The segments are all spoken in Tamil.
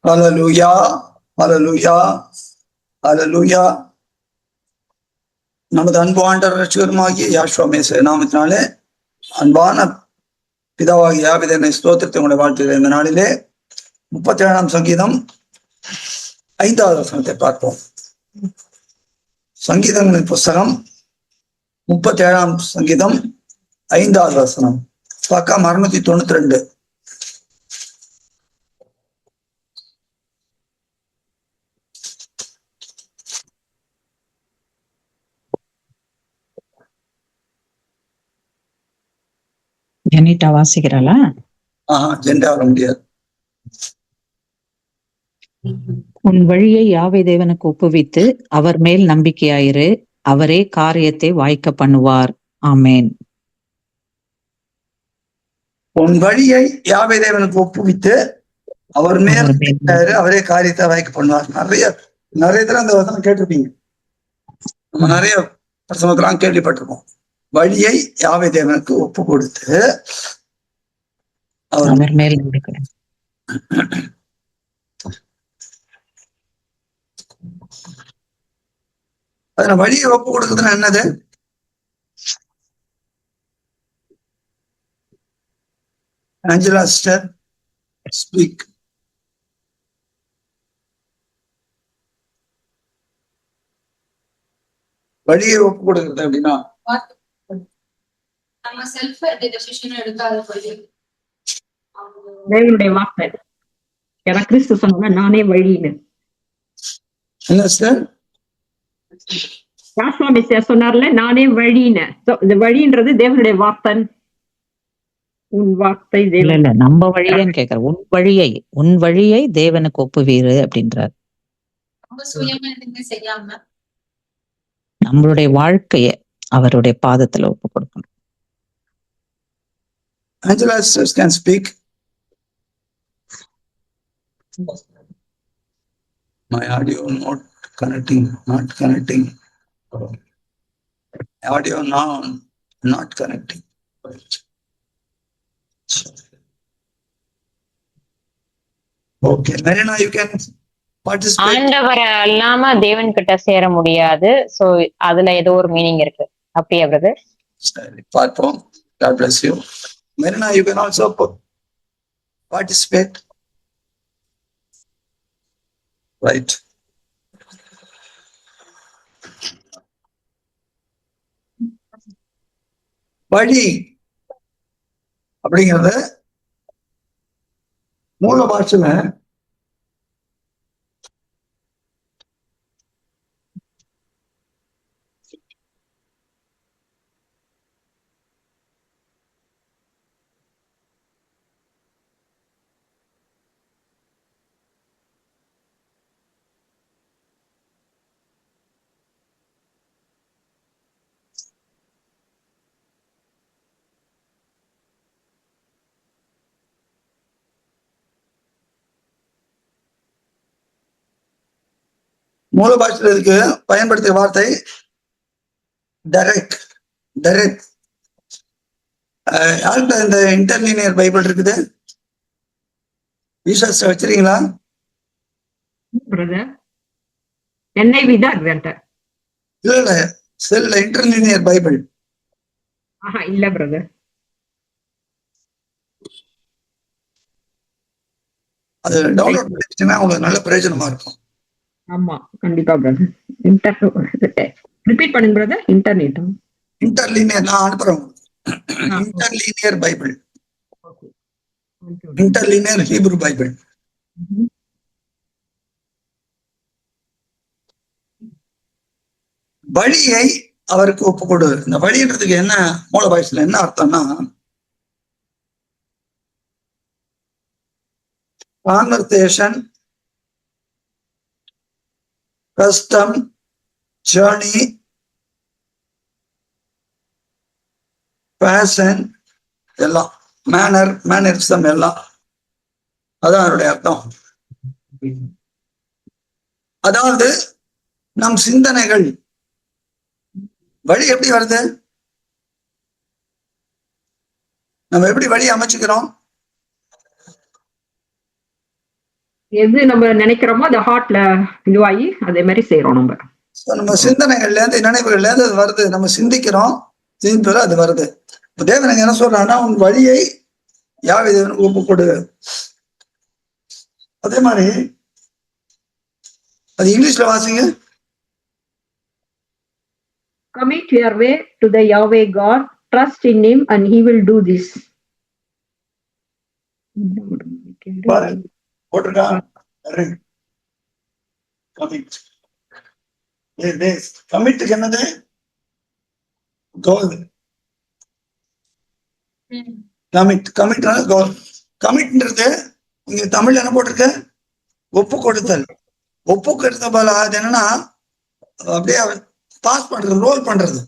ஹல்லேலூயா, ஹல்லேலூயா, ஹல்லேலூயா. நமது அன்பு ஆண்டவர் ரட்சகருமாகிய யாஷுவா மேசியா நாமத்தினாலே அன்பான பிதாவாகிய யாவேதனை ஸ்தோத்திரத்தை உங்களை வாழ்த்துகிறேன். இந்த நாளிலே 37ஆம் சங்கீதம் 5வது வசனத்தை பார்ப்போம். சங்கீதங்களின் புஸ்தகம் 37ஆம் சங்கீதம் 5வது வசனம், பக்கம் 692. ஜெனிட்டா வாசிக்கிறாளா? ஜெண்டா வர முடியாது. உன் வழியை யாவே தேவனுக்கு ஒப்புவித்து அவர் மேல் நம்பிக்கையாயிரு, அவரே காரியத்தை வாய்க்க பண்ணுவார். ஆமேன். உன் வழியை யாவே தேவனுக்கு ஒப்புவித்து அவர் மேல் அவரே காரியத்தை வாய்க்க பண்ணுவார். நிறைய தடவை அந்த வசனம் கேட்டிருப்பீங்க. நம்ம நிறைய பிரசங்கத்தெல்லாம் கேள்விப்பட்டிருக்கோம். வழியை யாவே தேவனுக்கு ஒப்பு கொடுத்து அவர் மேல் நம்பிக்கை. அதனால வழியை ஒப்பு கொடுக்குதுன்னா என்னது? Angela sister speak. வழியை ஒப்பு கொடுக்குறது அப்படின்னா தேவனுடைய வார்த்தை. கிறிஸ்து சொன்ன நானே வழின்னு சொன்னார்ல, நானே வழின்னு. இந்த வழின்றது தேவனுடைய வார்த்தை. உன் வார்த்தை இல்ல நம்ம வழியன்னு கேக்குற. உன் வழியை தேவனுக்கு ஒப்புவீரு அப்படின்றார். நம்மளுடைய வாழ்க்கைய அவருடைய பாதத்துல ஒப்பு கொடுக்கணும். Angela sisters can speak. My audio not connecting. Audio now not connecting. Okay, Marina, you can participate. ஆண்டவரை அல்லாம தேவன் கிட்ட சேர முடியாது. சோ அதுல ஏதோ ஒரு மீனிங் இருக்கு. அப்படியே பிரதர். சரி, பார்ப்போம். God bless you. Marina, you can also participate. Right. வழி அப்படிங்கிறது மூல பாஷையில மூல பாஷையில் இதுக்கு பயன்படுத்திய வார்த்தை டைரக்ட். யார்கிட்ட இந்த இன்டர்லீனியர் பைபிள் இருக்குது? வச்சிருக்கீங்களா? இல்ல செல்ல இன்டர்லீனியர் பைபிள் இல்ல பிரதர். அது டவுன்லோட் பண்ணிட்டீங்கன்னா உங்களுக்கு நல்ல பிரயோஜனமா இருக்கும். ஆமா, கண்டிப்பா பிரதர். ரிப்பீட் பண்ணுங்க பிரதர். இன்டர்லீனியர் நான் அனுப்புறேன். இன்டர்லீனியர் பைபிள், இன்டர்லீனியர் ஹீப்ரு பைபிள். வழியை அவருக்கு ஒப்பு கொடு. இந்த வழின்றதுக்கு என்ன மூல பாஷையில என்ன அர்த்தம்னா, கான்வர்சேஷன், கஸ்டம், ஜர்னி, பேஷன் எல்லாம், மேனரிசம் எல்லாம், அதான் அவருடைய அர்த்தம். அதாவது நம் சிந்தனைகள். வழி எப்படி வருது? நம்ம எப்படி வழி அமைச்சுக்கிறோம்? எது நம்ம நினைக்கிறோமோ அந்த ஹார்ட்ல இதுவாகி அதே மாதிரி செய்யறோம் நம்ம. நம்ம சிந்தனைகள்ல இருந்து நினைவுகள்ல இருந்து அது வருது. நம்ம சிந்திக்கிறோம், சிந்திப்பது அது வருது. இப்ப தேவன் என்ன சொல்றான்னா, உன் வழியை யாவே தேவனுக்கு ஒப்பு கொடு. அதே மாதிரி அது இங்கிலீஷ்ல வாசிங்க. Commit your way to the Yahweh God, trust in him and he will do this. போட்டிருக்கான் கமிட். கமிட்டுக்கு என்னது? கோல். கமிட் கோல். கமிட்ன்றது இங்க தமிழ்ல என்ன போட்டிருக்க? ஒப்பு கொடுத்தல். ஒப்பு கொடுத்த போல அது என்னன்னா அப்படியே பாஸ் பண்றது, ரோல் பண்றது,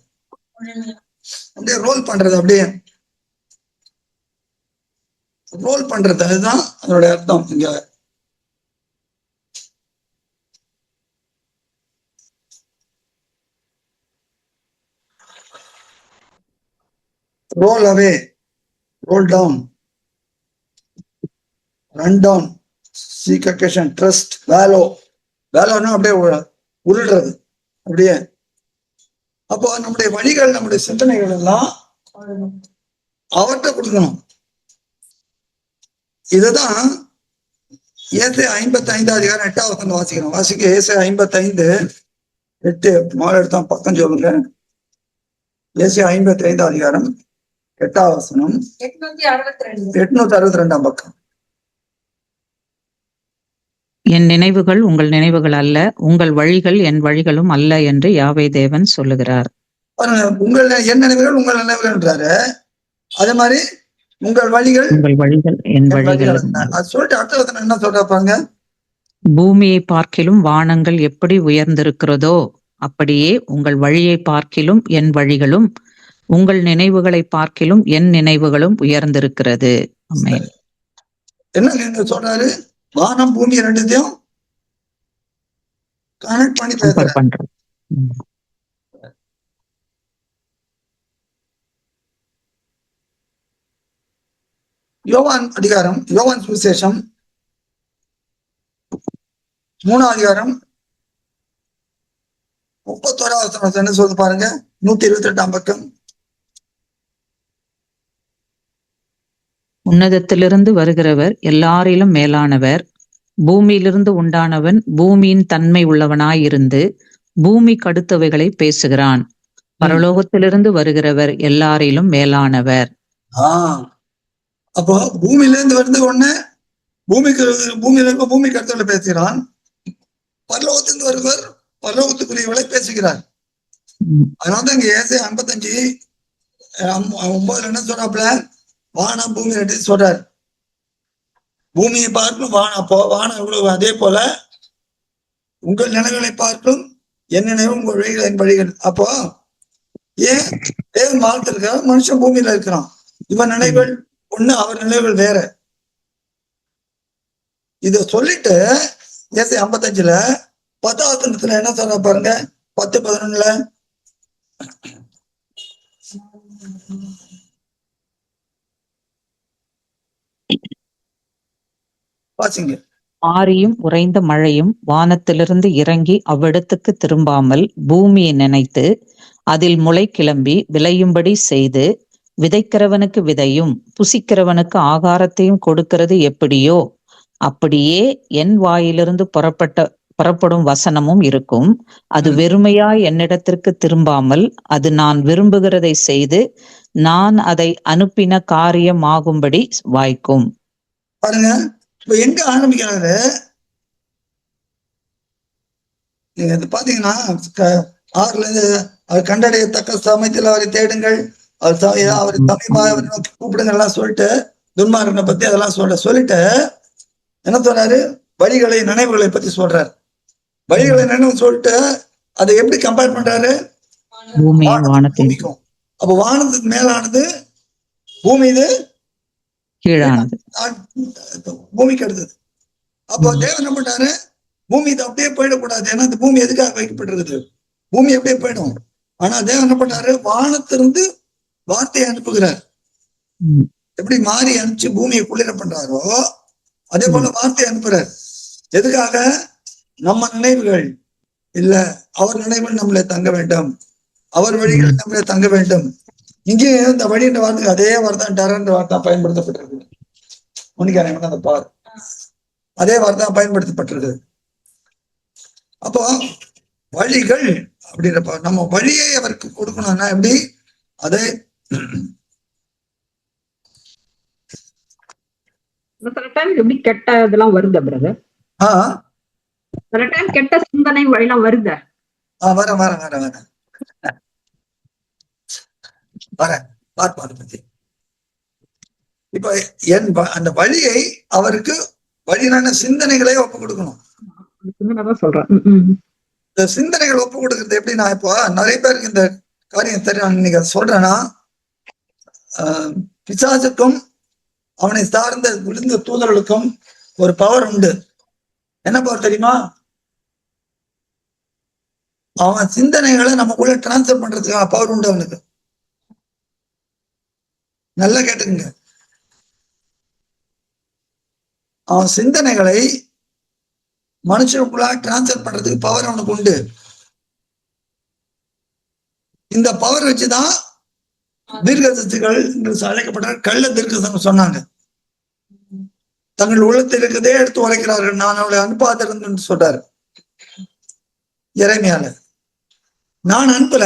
அப்படியே ரோல் பண்றது, அப்படியே ரோல் பண்றது. அதுதான் அதனுடைய அர்த்தம். இங்க roll away, roll down, run down, seek occasion, trust, valor. வேலோன்னா அப்படியே உருள்றது அப்படியே. அப்போ நம்முடைய வழிகள், நம்முடைய சிந்தனைகள் எல்லாம் அவர்கிட்ட கொடுக்கணும். இதுதான் ஏசாயா 55 அதிகாரம் 8வது வசனம் வாசிக்கணும். வாசிக்க ஏசாயா 55:8. மாலை எடுத்தா பக்கம் சொல்லுங்க. ஏசாயா 55 அதிகாரம் 8வது வசனம், 862 பக்கம். என் நினைவுகள் உங்கள் நினைவுகள் அல்ல, உங்கள் வழிகள் என் வழிகளும் அல்ல என்று யாவே தேவன் சொல்லுகிறார். உங்கள் என் நினைவுகள் உங்கள் நினைவுகள்ன்றாரு. அதே மாதிரி உங்கள் வழிகள் உங்கள் வழிகள் என் வழிகள். அது சொல்லிட்டு அடுத்த வசனம் என்ன சொல்றாங்க? பூமியை பார்க்கிலும் வானங்கள் எப்படி உயர்ந்திருக்கிறதோ அப்படியே உங்கள் வழியை பார்க்கிலும் என் வழிகளும், உங்கள் நினைவுகளை பார்க்கிலும் என் நினைவுகளும் உயர்ந்திருக்கிறது. ஆமென். என்ன சொல்றாரு? வானம் பூமி ரெண்டுத்தையும் கனெக்ட் பண்ணி பண்றது. யோவான் சுவிசேஷம் 3வது அதிகாரம் 31வது வசனம் என்ன சொல்லுது பாருங்க. 128 பக்கம். உன்னதத்திலிருந்து வருகிறவர் எல்லாரிலும் மேலானவர், பூமியிலிருந்து உண்டானவன் பூமியின் தன்மை உள்ளவனாயிருந்து பூமிக்கு அடுத்தவைகளை பேசுகிறான். பரலோகத்திலிருந்து வருகிறவர் எல்லாரிலும் மேலானவர். அப்போ பூமியில இருந்து வருது ஒண்ணு, பூமிக்கு அடுத்தவர்களை பேசுகிறான். பரலோகத்திலிருந்து வருவர் பரலோகத்துக்குரியவர்களை பேசுகிறார். அதனால இங்க ஏசாயா 55:9 என்ன சொல்றாப்புல? வானம் பூமி ரெண்டு சொல்றாரு. பூமியை பார்க்கும் வானம் எவ்வளவு, அதே போல உங்கள் நினைவுகளை பார்க்கும் என் நினைவு உங்கள் வழிகள் என் வழிகள். அப்போ ஏன் தேவன் வாழ்த்து இருக்க, மனுஷன் பூமியில இருக்கிறான். இவன் நினைவுகள் ஒண்ணு, அவர் நினைவுகள் வேற. இத சொல்லிட்டு ஏசாயா 55 10வது என்ன சொல்ற பாருங்க. 10:11 வாசிங்க. ஆரியும் உறைந்த மழையும் வானத்திலிருந்து இறங்கி அவ்விடத்துக்கு திரும்பாமல் பூமியை நினைத்து அதில் முளை கிளம்பி விளையும்படி செய்து விதைக்கிறவனுக்கு விதையும் புசிக்கிறவனுக்கு ஆகாரத்தையும் கொடுக்கிறது எப்படியோ அப்படியே என் வாயிலிருந்து புறப்படும் வசனமும் இருக்கும். அது வெறுமையாய் என்னிடத்திற்கு திரும்பாமல் அது நான் விரும்புகிறதை செய்து நான் அதை அனுப்பின காரியமாகும்படி வாய்க்கும். பாருங்க, இப்ப எங்க ஆரம்பிக்கிறாரு நீங்க பாத்தீங்கன்னா 6ல இருந்து அவர் கண்டடையத்தக்க சமயத்தில் அவரை தேடுங்கள், அவர் சமயமாக அவரை நோக்கி கூப்பிடுங்க எல்லாம் சொல்லிட்டு துன்மார்கனை பத்தி அதெல்லாம் சொல்லிட்டு என்ன சொல்றாரு? வழிகளை நினைவுகளை பத்தி சொல்றாரு. வழிகளை நினைவு சொல்லிட்டு அதை எப்படி கம்பேர் பண்றாரு? பூமிக்கும். அப்ப வானத்துக்கு மேலானது பூமி, இது கீழானது பூமிக்கு அடுத்தது. அப்போ தேவன் என்ன பண்றாரு? பூமி இது அப்படியே போயிடக்கூடாது. ஏன்னா இந்த பூமி எதுக்காக வைக்கப்பட்டிருக்குது? பூமி அப்படியே போயிடும். ஆனா தேவன் என்ன பண்றாரு? வானத்திலிருந்து வார்த்தையை அனுப்புகிறார். எப்படி மாறி அனுப்பிச்சு பூமியை குளிர பண்றாரோ அதே போல வார்த்தையை அனுப்புறார். எதுக்காக? நம்ம நினைவுகள் இல்ல, அவர் நினைவுகள் நம்மளை தங்க வேண்டும், அவர் வழிகள் நம்மளை தங்க வேண்டும். இங்கே இந்த வழி என்ற வார்த்தைக்கு அதே வார்த்தை டரன்ற வார்த்தை பயன்படுத்தப்பட்டிருக்கு. முன்னிக்கான அந்த பார் அதே வார்த்தை பயன்படுத்தப்பட்டிருக்கு. அப்போ வழிகள் அப்படின்றப்ப நம்ம வழியை அவருக்கு கொடுக்கணும்னா எப்படி? அதை சில டைம் எப்படி கெட்ட இதெல்லாம் வருதா பிரதர்? சில டைம் கெட்ட சிந்தனை எல்லாம் வருதா? வர வர வர வர வர பார்ப்பாரு பத்தி. இப்ப அந்த வழியை அவருக்கு வழியான சிந்தனைகளே ஒப்பு கொடுக்கணும். சொல்றேன். இந்த சிந்தனைகள் ஒப்பு கொடுக்கறது எப்படி? நான் இப்போ நிறைய பேருக்கு இந்த காரியம் தெரியும். இன்னைக்கு சொல்றேன்னா, பிசாசுக்கும் அவனை சார்ந்த விழுந்த தூதர்களுக்கும் ஒரு பவர் உண்டு. என்ன பவர் தெரியுமா? அவன் சிந்தனைகளை நமக்குள்ள டிரான்ஸ்ஃபர் பண்றதுக்கான பவர் உண்டு அவனுக்கு. நல்லா கேட்டுங்க. அவன் சிந்தனைகளை மனுஷனுக்குள்ள டிரான்ஸ்ஃபர் பண்றதுக்கு பவர் அவனுக்கு உண்டு. இந்த பவர் வச்சுதான் தீர்க்கதரிசிகள் என்று அழைக்கப்பட்ட கள்ள தீர்க்கதரிசி சொன்னாங்க. தங்கள் உள்ளத்தில் இருக்கதே எடுத்து உரைக்கிறார்கள், நான் அவளை அனுப்பாதிருந்தேன் சொல்றாரு எரேமியால. நான் அனுப்பல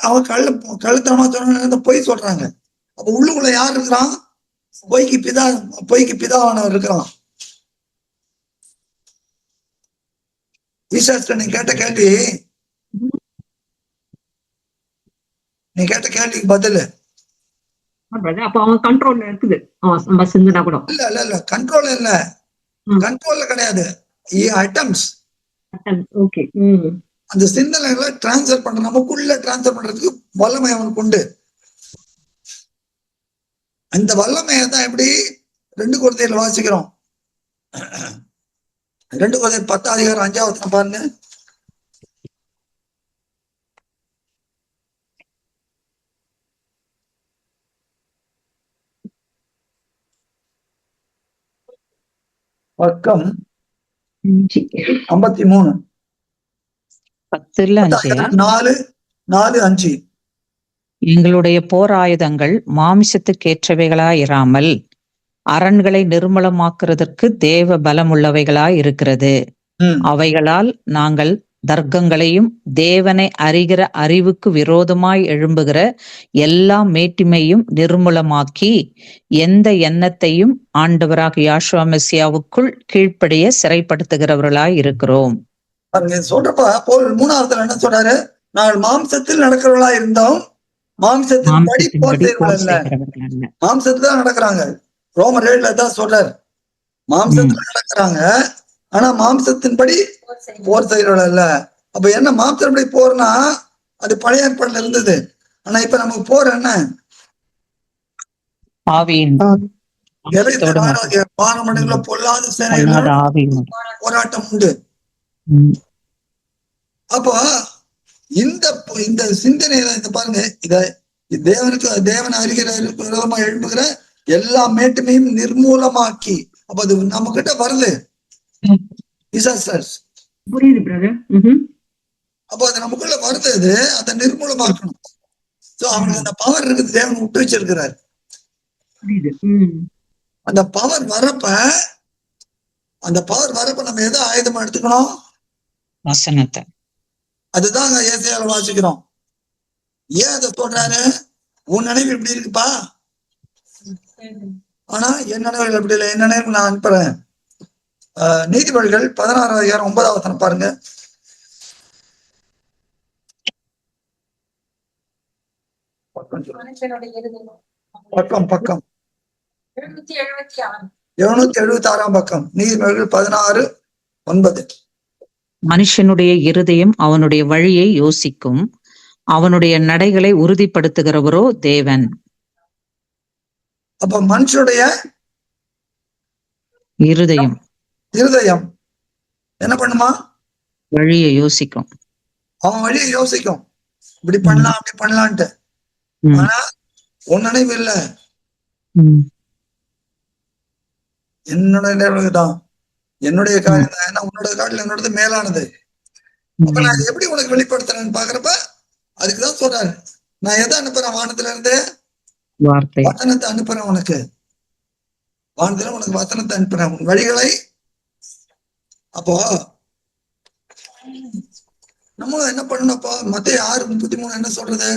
அவன் கள்ளத்தனமா சொன்ன பொய் சொல்றாங்க. அப்ப உள்ளுக்குள்ள யார் இருக்கிறான்? பொய்க்கு பிதாவானவர் இருக்கிறான். ஈசாஸ்ட நீ கேட்ட கேள்விக்கு பதில் அப்ப அவன் கண்ட்ரோல்ல இருக்குது. இல்ல கண்ட்ரோல் இல்ல, கண்ட்ரோல்ல கிடையாது. அந்த சிந்தனைகளை டிரான்ஸ்ஃபர் பண்ற, நமக்குள்ள டிரான்ஸ்ஃபர் பண்றதுக்கு வல்லமை அவனுக்கு உண்டு. அந்த வல்லமையை தான் எப்படி 2 கொரிந்தியர்ல வாசிக்கிறோம். 2 கொரிந்தியர் 10:5 பாருங்க. பக்கம் 53 4:5. எங்களுடைய போர் ஆயுதங்கள் மாமிசத்துக்கேற்றவைகளாயிராமல் அரண்களை நிர்மலமாக்குறதற்கு தேவ பலமுள்ளவைகளாய் இருக்கிறது. அவைகளால் நாங்கள் தர்க்கங்களையும் தேவனை அறிகிற அறிவுக்கு விரோதமாய் எழும்புகிற எல்லா மேட்டிமையும் நிர்மூலமாக்கி எந்த எண்ணத்தையும் ஆண்டவராக யாஷுவா மெசியாவுக்குள் கீழ்ப்படிய சிறைப்படுத்துகிறவர்களாய் இருக்கிறோம். சொல்றப்ப 3வது என்ன சொல்றாரு? நாங்கள் மாம்சத்தில் நடக்கிறவர்களா இருந்தோம், மாம்சத்தின் படி போர் செய்கிறவர்கள். மாம்சத்துல தான் நடக்கிறாங்க. ரோமர் 7 தான் சொல்றாரு, மாம்சத்துல நடக்கிறாங்க, ஆனா மாம்சத்தின்படி போர் செய்கிறவர்கள் அல்ல. அப்ப என்ன மாம்சப்படி போர்னா அது பழைய ஏற்பாடுல இருந்தது. ஆனா இப்ப நமக்கு போர் என்ன? வானமண்டல பொல்லாத சேனைகளோட போராட்டம் உண்டு. அப்போ இந்த சிந்தனையில பாருங்க, தேவன் அறிகிற விரோதமா எழுப்புகிற எல்லா மேட்டுமையும் நிர்மூலமாக்கி. அப்ப அது நம்ம கிட்ட வருது. புரியுது பிரதர். அப்ப அது நமக்குள்ள வருது, அதை நிர்மூலமாக்கணும். அவனுக்கு அந்த பவர் இருக்குது, தேவன் விட்டு வச்சிருக்கிறார். அந்த பவர் வரப்ப நம்ம எதை ஆயுதமா எடுத்துக்கணும்? வசனத்தை. அதுதான் ஏசாயால வாசிக்கிறோம். ஏன் அதை சொல்றாரு? உன் நினைவு இப்படி இருக்குப்பா, ஆனா என் நினைவுகள் அப்படி இல்லை, என் நினைவு நான் அனுப்புறேன். நீதிபதிகள் 16:9 பாருங்க. பக்கம் 776 பக்கம். நீதிபதிகள் 16:9. மனுஷனுடைய இருதயம் அவனுடைய வழியை யோசிக்கும், அவனுடைய நடைகளை உறுதிப்படுத்துகிறவரோ தேவன். அப்ப மனுஷனுடைய இருதயம் என்ன பண்ணுமா? வழியை யோசிக்கும். அவன் வழியை யோசிக்கும், இப்படி பண்ணலாம் அப்படி பண்ணலான்ட்டு. ஆனா உன் நினைவு இல்ல. என்னோட தான், என்னுடைய காரியம் தான். ஏன்னா உன்னோட காட்டில் என்னோடது மேலானது. அப்ப நான் எப்படி உனக்கு வெளிப்படுத்துறேன்னு பாக்குறப்ப அதுக்குதான் சொல்றாரு, நான் எதை அனுப்புறேன்? வானத்துல இருந்து வசனத்தை அனுப்புறேன் உனக்கு. வானத்துல உனக்கு வசனத்தை அனுப்புறேன், உன் வழிகளை. அப்போ நம்மளும் என்ன பண்ணணும்ப்பா? மத்தேயு 6:33 என்ன சொல்றது?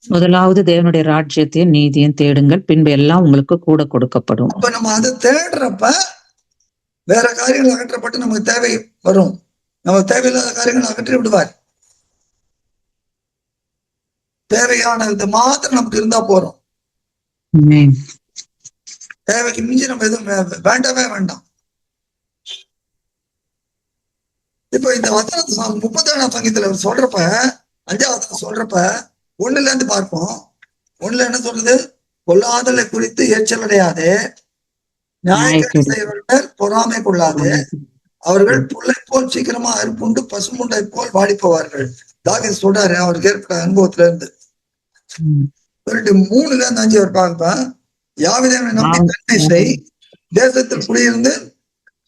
முதலாவது தேவனுடைய ராஜ்யத்தையும் நீதியும் தேடுங்கள், பின்பு எல்லாம் உங்களுக்கு கூட கொடுக்கப்படும். அப்ப நம்ம அதை தேடுறப்ப வேற காரியங்கள் அகற்றப்பட்டு நமக்கு தேவை வரும். நம்ம தேவையில்லாத காரியங்களை அகற்றி விடுவார். தேவையானது மாத்திரம் நமக்கு இருந்தா போறோம். தேவைக்கு மிஞ்சி நம்ம எதுவும் வேண்டவே வேண்டாம். இப்ப இந்த வசனம் 37ஆம் சங்கீதத்துல சொல்றப்ப, 5வது சொல்றப்ப 1ல இருந்து பார்ப்போம். 1ல என்ன சொல்றது? கொல்லாதலை குறித்து எரிச்சல் அடையாதே, நியாயக்கேடு செய்வர்கள் பொறாமை கொள்ளாதே, அவர்கள் புல்லை போல் சீக்கிரமா அறுப்புண்டு பசுமுண்டை போல் வாடிப்போவார்கள். தாவீது சொல்றாரு அவருக்கு ஏற்பட்ட அனுபவத்துல இருந்து. 3ல இருந்து 5 அவர் பார்ப்பேன். யாவே தேவனை நம்பி நன்மை செய், தேசத்தில் குடியிருந்து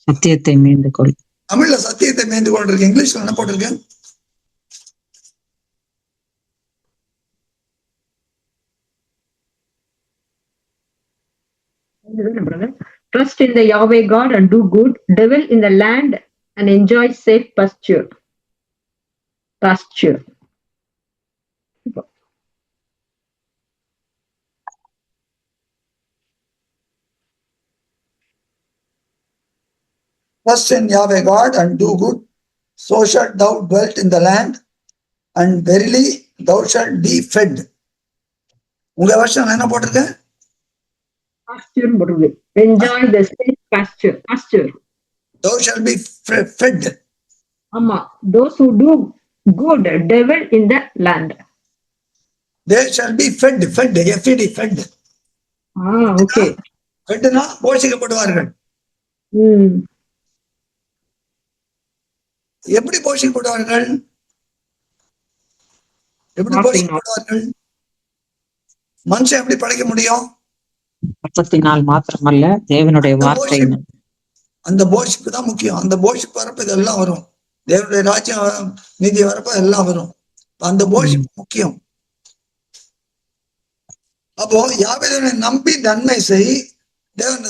சத்தியத்தை மீண்டு கொள். தமிழ்ல சத்தியத்தை மேய்ந்து கொண்டிருக்கு. இங்கிலீஷ்ல என்ன போட்டிருக்கு? Trust in the Yahweh God and do good, dwell in the land and enjoy safe pasture. Trust in Yahweh God and do good, so shalt thou dwell in the land, and verily thou shalt be fed. உங்க வருஷம் என்ன போட்டிருக்கு? Pasture போட்டிருக்கு. Enjoy the safe pasture. Thou shalt be fed. ஆமா, those who do good dwell in the land. They shall be fed. F-E-D, fed. Okay. ஃபெட்னா போஷிக்கப்படுவார்கள். எப்படி போஷிக்கப்படுவார்கள்? மனுஷன் எப்படி படைக்க முடியும்? அப்பத்தினால் மாத்திரமல்ல, தேவனுடைய வார்த்தை. அந்த போஷிப்பு தான் முக்கியம். அந்த போஷிப்பு வரப்ப இதெல்லாம் வரும். தேவனுடைய ராஜ்யம் நீதி வரப்ப எல்லாம் வரும். அந்த போஷிப்பு முக்கியம். அப்போ யாவே தேவனை நம்பி நன்மை செய். தேவன்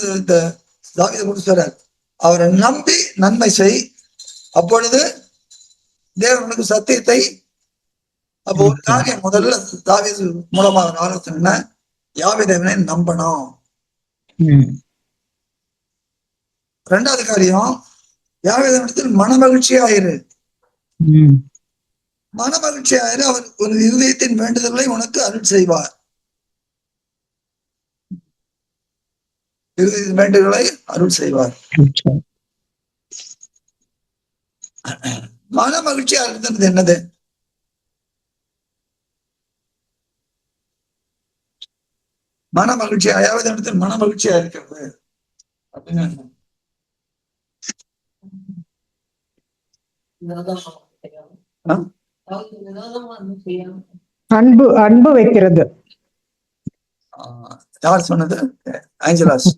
தாவீது கொடுத்தார், அவரை நம்பி நன்மை செய், அப்பொழுது தேவனுக்கு சத்தியத்தை. அப்போ ஒரு காரியம் முதல்ல தாவீது மூலமா ஆலோசனை, யாவே தேவனை நம்பணும். 2வது காரியம், யாவே தேவனிடத்தில் மனமகிழ்ச்சியாயிரு. மனமகிழ்ச்சியாயிரு, அவர் ஒரு இருதயத்தின் வேண்டுதல்களை உனக்கு அருள் செய்வார். வேண்டுதல்களை அருள் செய்வார். மன மகிழ்ச்சியா இருக்கிறது என்னது? மன மகிழ்ச்சியா, யாவது இடத்துல மன மகிழ்ச்சியா இருக்கிறது அப்படின்னு அன்பு வைக்கிறது. யார் சொன்னது? ஆஞ்சலாஸ்.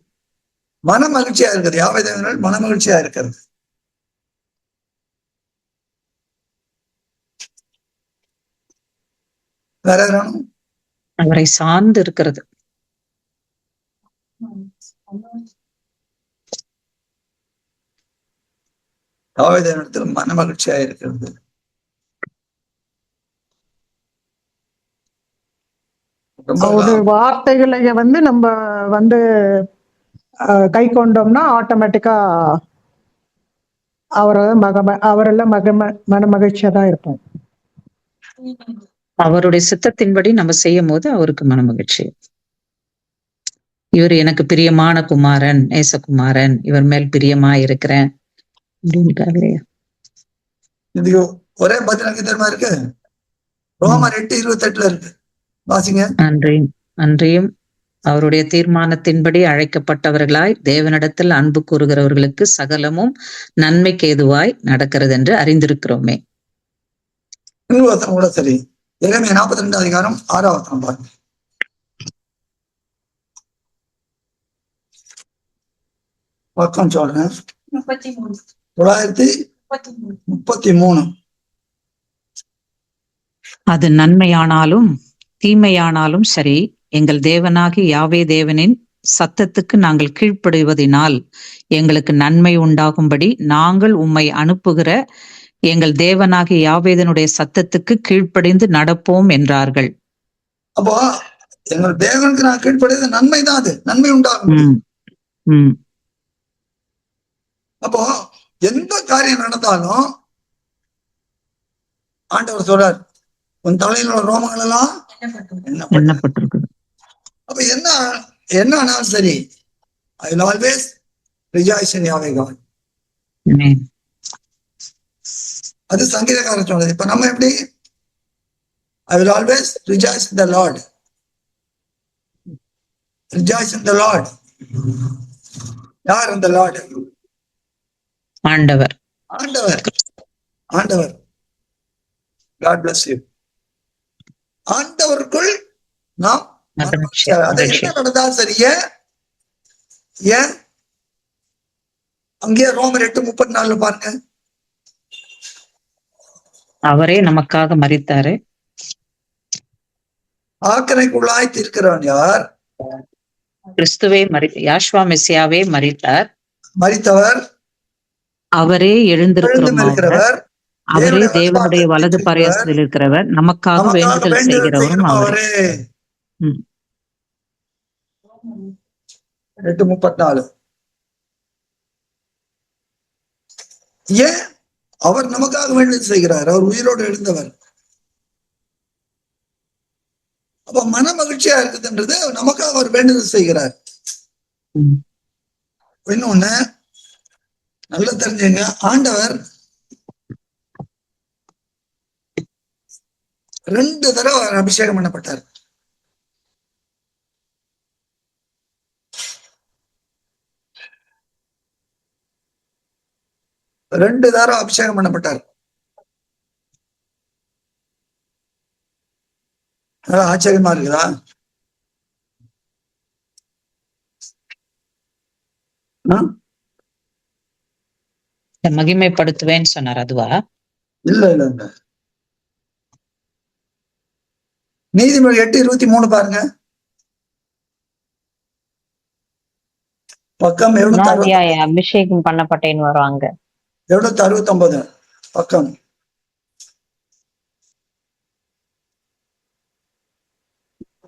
மன மகிழ்ச்சியா இருக்கிறது, யாவை தேவனால் மன மகிழ்ச்சியா இருக்கிறது. வேற அவரை சார்ந்து இருக்கிறது. யாவை தேவனிடத்தில் மன மகிழ்ச்சியா இருக்கிறது. ஒரு வார்த்தைகளை நம்ம கை கொண்டோம்னா ஆட்டோமேட்டிக்கா அவரெல்லாம் மன மகிழ்ச்சியா தான் இருப்போம். அவருடைய சித்தத்தின்படி நம்ம செய்யும் போது அவருக்கு மன மகிழ்ச்சி. இவர் எனக்கு பிரியமான குமாரன், நேசகுமாரன், இவர் மேல் பிரியமா இருக்கிறேன் அப்படின்னு. இது ஒரே பதினஞ்சு தரமா இருக்கு. ரோமர் 8:28 இருக்கு, வாசிங்க. அன்றியும் அவருடைய தீர்மானத்தின்படி அழைக்கப்பட்டவர்களாய் தேவனிடத்தில் அன்பு கூறுகிறவர்களுக்கு சகலமும் நன்மைக்கு ஏதுவாய் நடக்கிறது என்று அறிந்திருக்கிறோமே. கூட சரி. எரேமியா 42 அதிகாரம் 6 பாருங்க. பக்கம் சொல்றேன். 933. அது நன்மையானாலும் தீமையானாலும் சரி, எங்கள் தேவனாகி யாவே தேவனின் சத்தத்துக்கு நாங்கள் கீழ்ப்படுவதினால் எங்களுக்கு நன்மை உண்டாகும்படி நாங்கள் உம்மை அனுப்புகிற எங்கள் தேவனாகி யாவேதனுடைய சத்தத்துக்கு கீழ்ப்படிந்து நடப்போம் என்றார்கள். அப்போ எங்கள் தேவனுக்கு நான் கீழ்ப்படியது நன்மைதான், அது நன்மை உண்டாகும். அப்போ எந்த காரியம் நடந்தாலும் ஆண்டவர் சொல்றார், உன் தலையில உள்ள ரோமங்கள் எல்லாம் எண்ணப்பட்டிருக்கு. அப்ப என்ன என்ன ஆனாலும் சரி, I will always rejoice in Yahweh God. அது சங்கீதக்காரர் சொன்னது. இப்ப நம்ம எப்படி, I will always rejoice in the Lord. Rejoice in the Lord. யார் இந்த லார்ட்? ஆண்டவர். ஆண்டவர். ஆண்டவர். God bless you. ஆண்டவருக்குள் நாம் அது என்ன நடந்தாலும் சரியே. ஏன் அங்கே ரோமர் 8:34 பாருங்க. அவரே நமக்காக மரித்தாரு. ஆக்கனைக்குள்ளாய் தீர்க்கிறவன் யார்? கிறிஸ்துவே யாஷ்வா மெசியாவே மரித்தார். மரித்தவர் அவரே எழுந்திருக்கிறவர். அவரே தேவனுடைய வலது பரியாசத்தில் இருக்கிறவர். நமக்காக வேண்டுதல் செய்கிறவரும் அவரே. 8:34. ஏன் அவர் நமக்காக வேண்டுதல் செய்கிறார்? அவர் உயிரோடு எழுந்தவர். அப்ப மன மகிழ்ச்சியா இருக்குதுன்றது நமக்காக அவர் வேண்டுதல் செய்கிறார். இன்னொன்னு நல்லா தெரிஞ்சுங்க, ஆண்டவர் 2 தடவை அபிஷேகம் பண்ணப்பட்டார். ரெண்டு தடவை அபிஷேகம் பண்ணப்பட்டார். ஆச்சரியமா இருக்குதா? மகிமைப்படுத்துவேன்னு சொன்னார். அதுவா? இல்ல இல்ல இல்ல. நீதிமொழி 8:23 பாருங்க. பக்கம் 760. அபிஷேகம் பண்ணப்பட்டேன்னு வருவாங்க. 769 பக்கம்.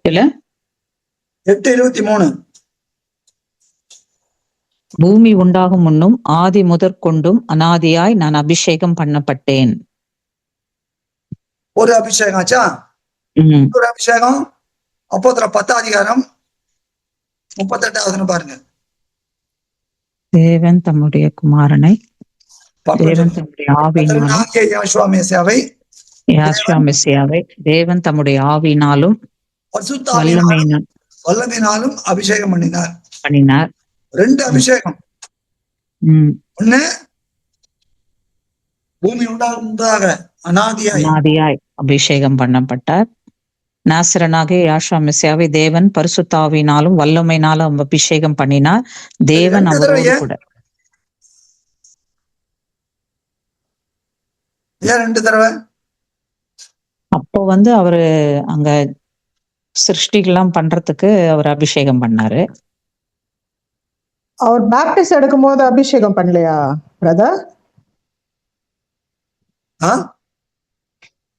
இல்ல 8:23. பூமி உண்டாகும் முன்னும் ஆதி முதற்கொண்டும் அனாதியாய் நான் அபிஷேகம் பண்ணப்பட்டேன். ஒரு அபிஷேகம் ஆச்சா? ஒரு அபிஷேகம் அப்போஸ்தலர் 10:38 பாருங்க. தேவன் தம்முடைய குமாரனை தேவன் தம்முடைய தேவன் தம்முடைய ஆவியினாலும் வல்லமையினாலும் அபிஷேகம் பண்ணினார். 2 அபிஷேகம். ஒண்ணு பூமி உண்டாக அனாதியாய் அபிஷேகம் பண்ணப்பட்டார். நாசரனாகிய யாஷுவா மெசியாவை தேவன் பரிசுத்த ஆவியினாலும் வல்லமையினாலும் அபிஷேகம் பண்ணினார். தேவன் அவரோடு கூட. ஏன் 2 தடவை? அப்போ அவரு அங்க சிருஷ்டிகள்லாம் பண்றதுக்கு அவர் அபிஷேகம் பண்ணாரு. அவர் பேப்டிஸ்ட் எடுக்கும் போது அபிஷேகம் பண்ணலையா பிரதர்?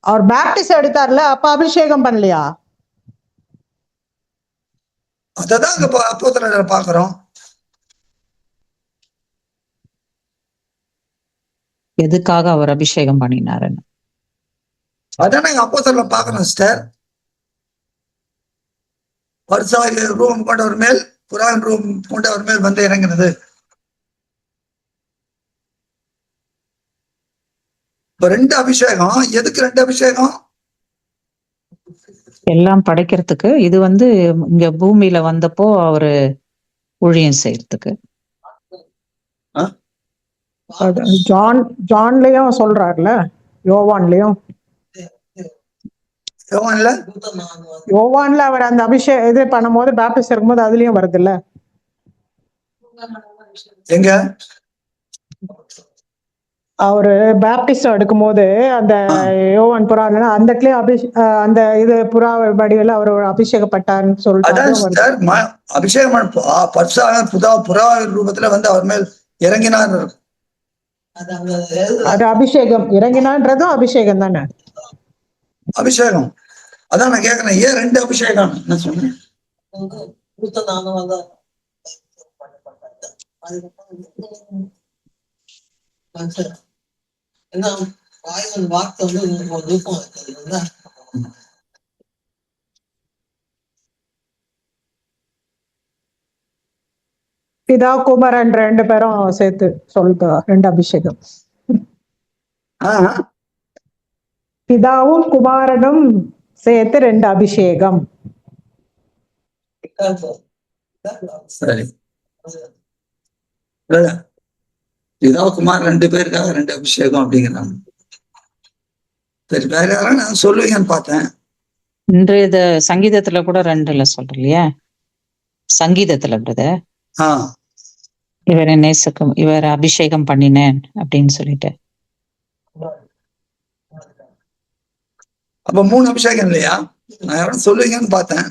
அவர் பேப்டிஸ்ட் எடுத்தார்ல, அப்ப அபிஷேகம் பண்ணலையா? அததான் அப்போஸ்தலரை பார்க்கிறோம். எதுக்காக அவர் அபிஷேகம் பண்ணினாருன்னு அதானே அப்போஸ்தலரை பார்க்கிறோம் சிஸ்டர். பரிசாய ரூபம் கொண்டவர் மேல் புறாவின் ரூபம் கொண்டவர் மேல் வந்து இறங்கினது. இப்ப 2 அபிஷேகம். எதுக்கு 2 அபிஷேகம்? எல்லாம் படைக்கிறதுக்கு. இது இங்க பூமியில வந்தப்போ அவரு ஊழியம் செய்யறதுக்கு. ஜான்லயும் சொல்றாருல, யோவான்லயும் அவர் அந்த அபிஷேகம் இது பண்ணும்போது பேப்டிஸ்ட் இருக்கும்போது அதுலயும் வருது இல்ல. எங்க அவரு பேப்டிஸ்ட் எடுக்கும் போது அந்த யோவான் புறா அந்த இடத்துலயே அந்த இது புறா வடிவில் அவர் அபிஷேகப்பட்டார்னு அதான் சொல்லிட்டு சார் அபிஷேகம் புறா ரூபத்துல வந்து அவர் மேல் இறங்கினார். அது அபிஷேகம், இறங்கினான்றதும் அபிஷேகம் தானே. அபிஷேகம் அதான் நான் கேக்குறேன், ஏன் 2 அபிஷேகம் என்ன சொன்னேன்? பிதா குமாரன் 2 பேரும் சேர்த்து சொல்லுங்க 2 அபிஷேகம். பிதாவும் குமாரனும் சேர்த்து 2 அபிஷேகம். சரி, பிதா குமார் 2 பேருக்காக 2 அபிஷேகம் அப்படிங்கிறாங்க. சரி, வேற யாரும் நான் சொல்லுவீங்கன்னு பார்த்தேன். இன்றைய சங்கீதத்துல கூட 2ல சொல்றலையா, சங்கீதத்துல பிரதர் இவரை நேசக்கும் இவர் அபிஷேகம் பண்ணினேன் அப்படின்னு சொல்லிட்டு. அப்ப 3 அபிஷேகம் இல்லையா? நான் யாரும் சொல்லுவீங்கன்னு பார்த்தேன்.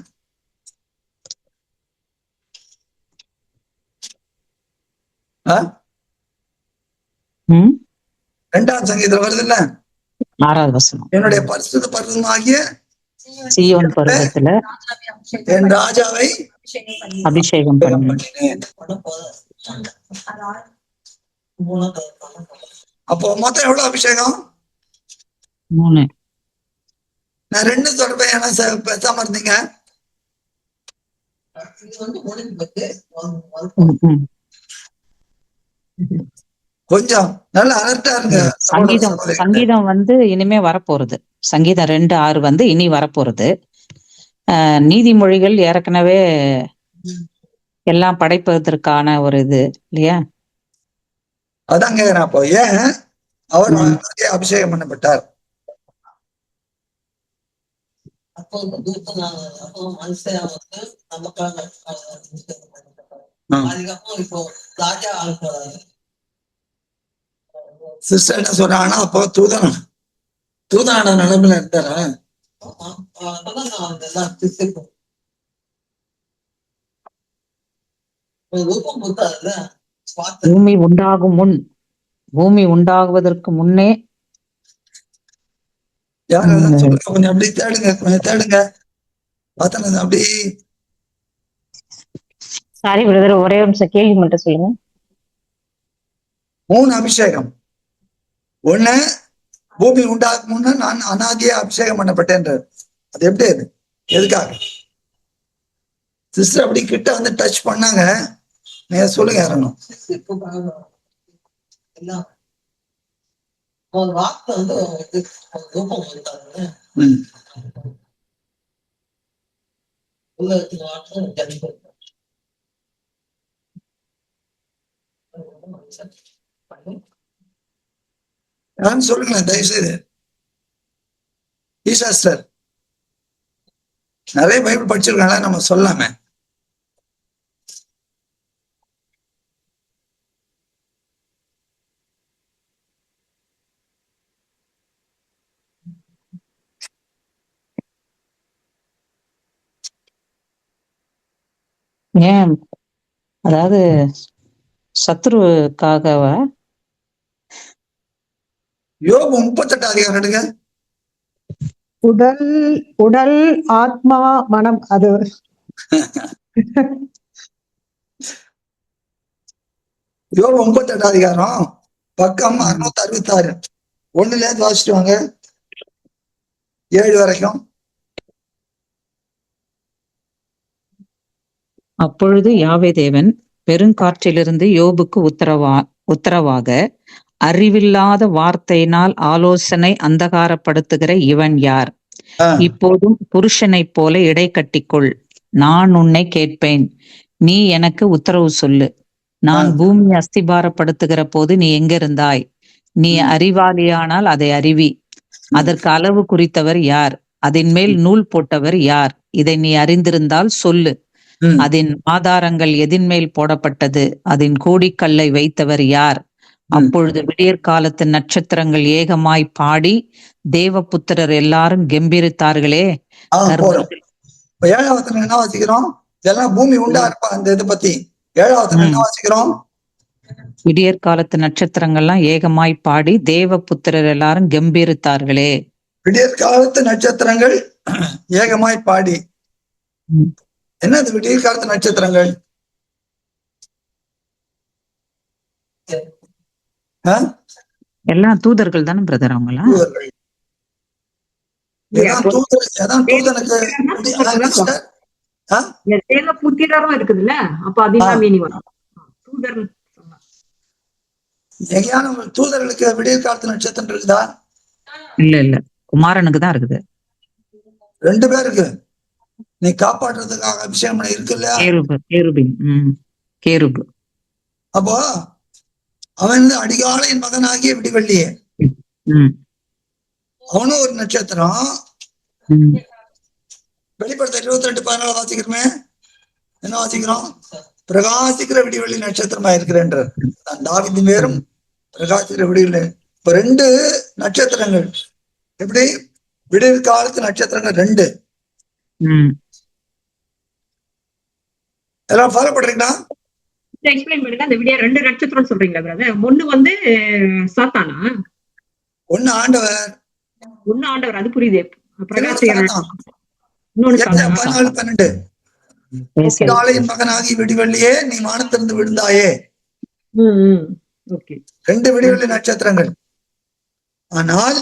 ம் 2ஆம் சங்கீதத்துல வருது இல்ல, 6வது வசனம். என்னுடைய பரிசுத்த பர்வதமாகிய சீயோன் பர்வதத்துல என் ராஜாவை அபிஷேகம் பண்ணினேன். அப்போ மொத்தம் எவ்வளவு அபிஷேகம்? 3. நான் 2 சொல்றேன், ஏன்னா பேசாம இருந்தீங்க. கொஞ்சம் நல்லா அலர்ட்டா இருங்க. சங்கீதம் வந்து இனிமே வரப்போறது. சங்கீதம் 2:6 வந்து இனி வரப்போறது. நீதிமொழிகள் ஏற்கனவே எல்லாம் படைப்பதற்கான ஒரு இது இல்லையா? அதான் கேக்குறேன், அப்போ ஏன் அவர் அபிஷேகம் பண்ணப்பட்டார்? சிஸ்டர் என்ன சொல்றாங்கன்னா, அப்போ தூதான நிலைமையில இருந்தாரா? பூமி உண்டாகுவதற்கு முன்னே கொஞ்சம் அப்படி தேடுங்க பார்த்தா அப்படி. சாரி பிரதர், ஒரே ஒரு நிமிஷம் கேள்வி மட்டும் சொல்லுங்க. 3 அபிஷேகம். 1 பூமி உண்டாகும் முன்ன நான் அநாதியா அபிஷேகம் பண்ணப்பட்டேன்றார். அது எப்படி? அது எதுக்காக? சிஸ்டர் அப்படி கிட்ட வந்து டச் பண்ணாங்க, நீங்க சொல்லுங்க யாரணும். நான் சொல்லுங்களேன் தயவுசெய்து. ஈசாஸ்டர் நிறைய பைபிள் படிச்சிருக்காங்க, நம்ம சொல்லாமே. ஏன், அதாவது சத்ருவுக்காகவா? யோபு 38 அதிகாரம் எடுங்க. உடல் ஆத்மா மனம், அது யோபு 38 அதிகாரம் பக்கம் 666 1ல இருந்து வாசிட்டு வாங்க 7 வரைக்கும். அப்பொழுது யாவே தேவன் பெருங்காற்றிலிருந்து யோபுக்கு உத்தரவாக, அறிவில்லாத வார்த்தையினால் ஆலோசனை அந்தகாரப்படுத்துகிற இவன் யார்? இப்போதும் புருஷனைப் போல இடை கட்டிக்கொள், நான் உன்னை கேட்பேன், நீ எனக்கு உத்தரவு சொல்லு. நான் பூமி அஸ்திபாரப்படுத்துகிற போது நீ எங்கிருந்தாய்? நீ அறிவாளியானால் அதை அறிவி. அதற்கு அளவு குறித்தவர் யார்? அதன் மேல் நூல் போட்டவர் யார்? இதை நீ அறிந்திருந்தால் சொல்லு. அதன் ஆதாரங்கள் எதின்மேல் போடப்பட்டது? அதன் கோடிக்கல்லை வைத்தவர் யார்? அப்பொழுது விடியற்காலத்து நட்சத்திரங்கள் ஏகமாய் பாடி தேவபுத்திரர் எல்லாரும் கெம்பீரித்தார்களே. ஏழாவது என்ன வாசிக்கிறோம்? இதெல்லாம் பூமி உண்டா இருப்பா அந்த இதை பத்தி. ஏழாவது என்ன வாசிக்கிறோம்? விடியற்காலத்து நட்சத்திரங்கள்லாம் ஏகமாய் பாடி தேவபுத்திரர் எல்லாரும் கம்பீரித்தார்களே. விடியற்காலத்து நட்சத்திரங்கள் ஏகமாய் பாடி. என்னது விடியற்காலத்து நட்சத்திரங்கள்? எல்லாம் தூதர்கள் தானே பிரதர் அவங்களா? தேவபுத்திரரும் இருக்குதுல்ல, அப்ப அதுதான் மீனிங் வரும். தூதர்களுக்கு விடியற் காலத்து நட்சத்திரம் இருக்குதா? இல்ல குமாரனுக்கு தான் இருக்குது. 2 பேருக்கு நீ காப்பாற்றுறதுக்காக அபிஷேகம் இருக்கு இல்லையா? கேருபு. அப்போ அவன் அடிகாலையின் மகனாகிய விடிவெள்ளியே, அவனும் ஒரு நட்சத்திரம். வெளிப்படுத்த 22:14 வாசிக்கிறோமே, என்ன வாசிக்கிறோம்? பிரகாசிக்கிற விடிவெள்ளி நட்சத்திரமா இருக்கிறேன். தாவீதின் பேரும் பிரகாசிக்கிற விடிவெள்ளி. இப்ப 2 நட்சத்திரங்கள். எப்படி? விடியற் காலத்து நட்சத்திரங்கள் 2. எல்லாம் ஃபாலோ பண்றீங்களா? எக்ஸ்பிளைன் பண்ணுங்க. அந்த வீடியோ 2 நட்சத்திரம் சொல்றீங்களா பிரதர்? ஒண்ணு சாத்தானா? ஒண்ணு ஆண்டவர். அது புரியுது. பிரகாசிக்கிற. இன்னொன்னு 14:12 காலையின் மகனாகி விடிவெள்ளியே நீ வானத்திலிருந்து விழுந்தாயே. 2 விடிவெள்ளி நட்சத்திரங்கள். ஆனால்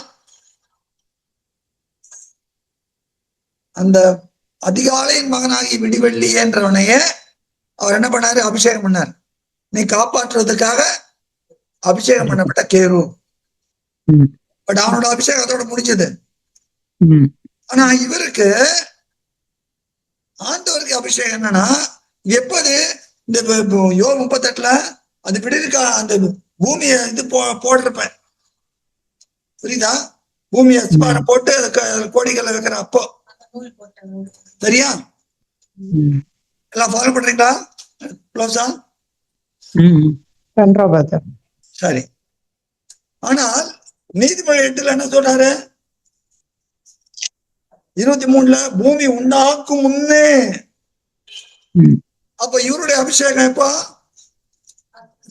அந்த அதிகாலையின் மகனாகி விடிவெள்ளியேன்றவனையே அவர் என்ன பண்ணாரு? அபிஷேகம் பண்ணார். நீ காப்பாற்றுவதற்காக அபிஷேகம் பண்ணப்பட்ட கேரு. பட் அவனோட அபிஷேகம் அதோட முடிஞ்சது. ஆனா இவருக்கு ஆண்டவருக்கு அபிஷேகம் என்னன்னா, எப்போது இந்த யோபு 38 அது விடிருக்கா அந்த பூமியை இது போடுறப்ப, புரியுதா? பூமியை போட்டு கோடிகளை வைக்கிற அப்போ, சரியா? எல்லாம் ஃபாலோ பண்றீங்களா? சரி. ஆனால் நீதிமொழி 8 என்ன சொல்றாரு? 23 பூமி உண்டாக்கும் முன்னே. அப்ப இவருடைய அபிஷேகம் எப்போ?